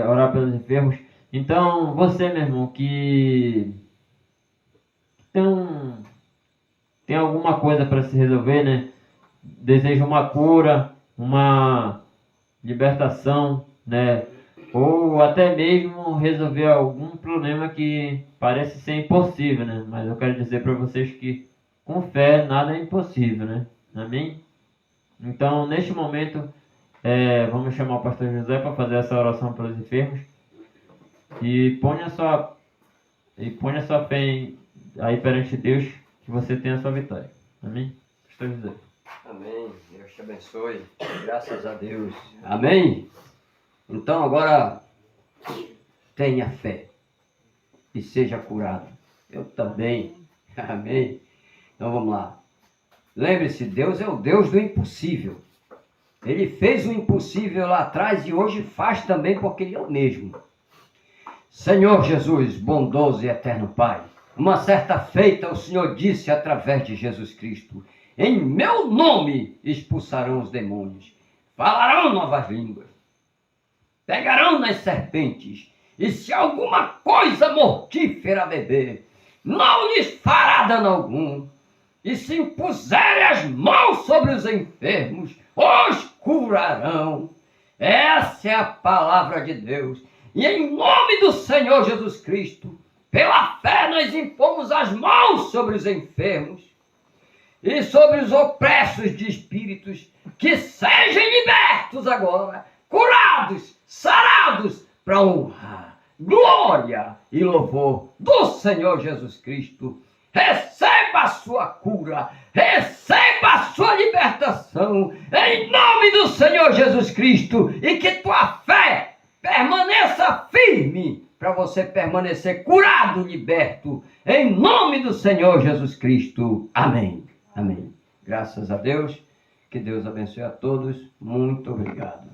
orar pelos enfermos. Então, você, meu irmão, que tem alguma coisa para se resolver, né? Deseja uma cura, uma libertação, né? Ou até mesmo resolver algum problema que parece ser impossível, né? Mas eu quero dizer para vocês que com fé nada é impossível, né? Amém? Então, neste momento, vamos chamar o pastor José para fazer essa oração pelos enfermos. E ponha sua fé aí perante Deus, que você tenha a sua vitória. Amém? Pastor José. Amém. Deus te abençoe. Graças a Deus. Amém. Então agora tenha fé e seja curado. Eu também. Amém. Então vamos lá. Lembre-se, Deus é o Deus do impossível. Ele fez o impossível lá atrás e hoje faz também porque Ele é o mesmo. Senhor Jesus, bondoso e eterno Pai, uma certa feita o Senhor disse através de Jesus Cristo: em meu nome expulsarão os demônios, falarão novas línguas, pegarão nas serpentes, e se alguma coisa mortífera beber, não lhes fará dano algum. E se impuserem as mãos sobre os enfermos, os curarão. Essa é a palavra de Deus. E em nome do Senhor Jesus Cristo, pela fé nós impomos as mãos sobre os enfermos e sobre os opressos de espíritos, que sejam libertos agora, curados, sarados, para honrar, glória e louvor do Senhor Jesus Cristo. Receba a sua cura, receba a sua libertação, em nome do Senhor Jesus Cristo, e que tua fé permaneça firme, para você permanecer curado, liberto, em nome do Senhor Jesus Cristo. Amém. Amém. Graças a Deus, que Deus abençoe a todos. Muito obrigado.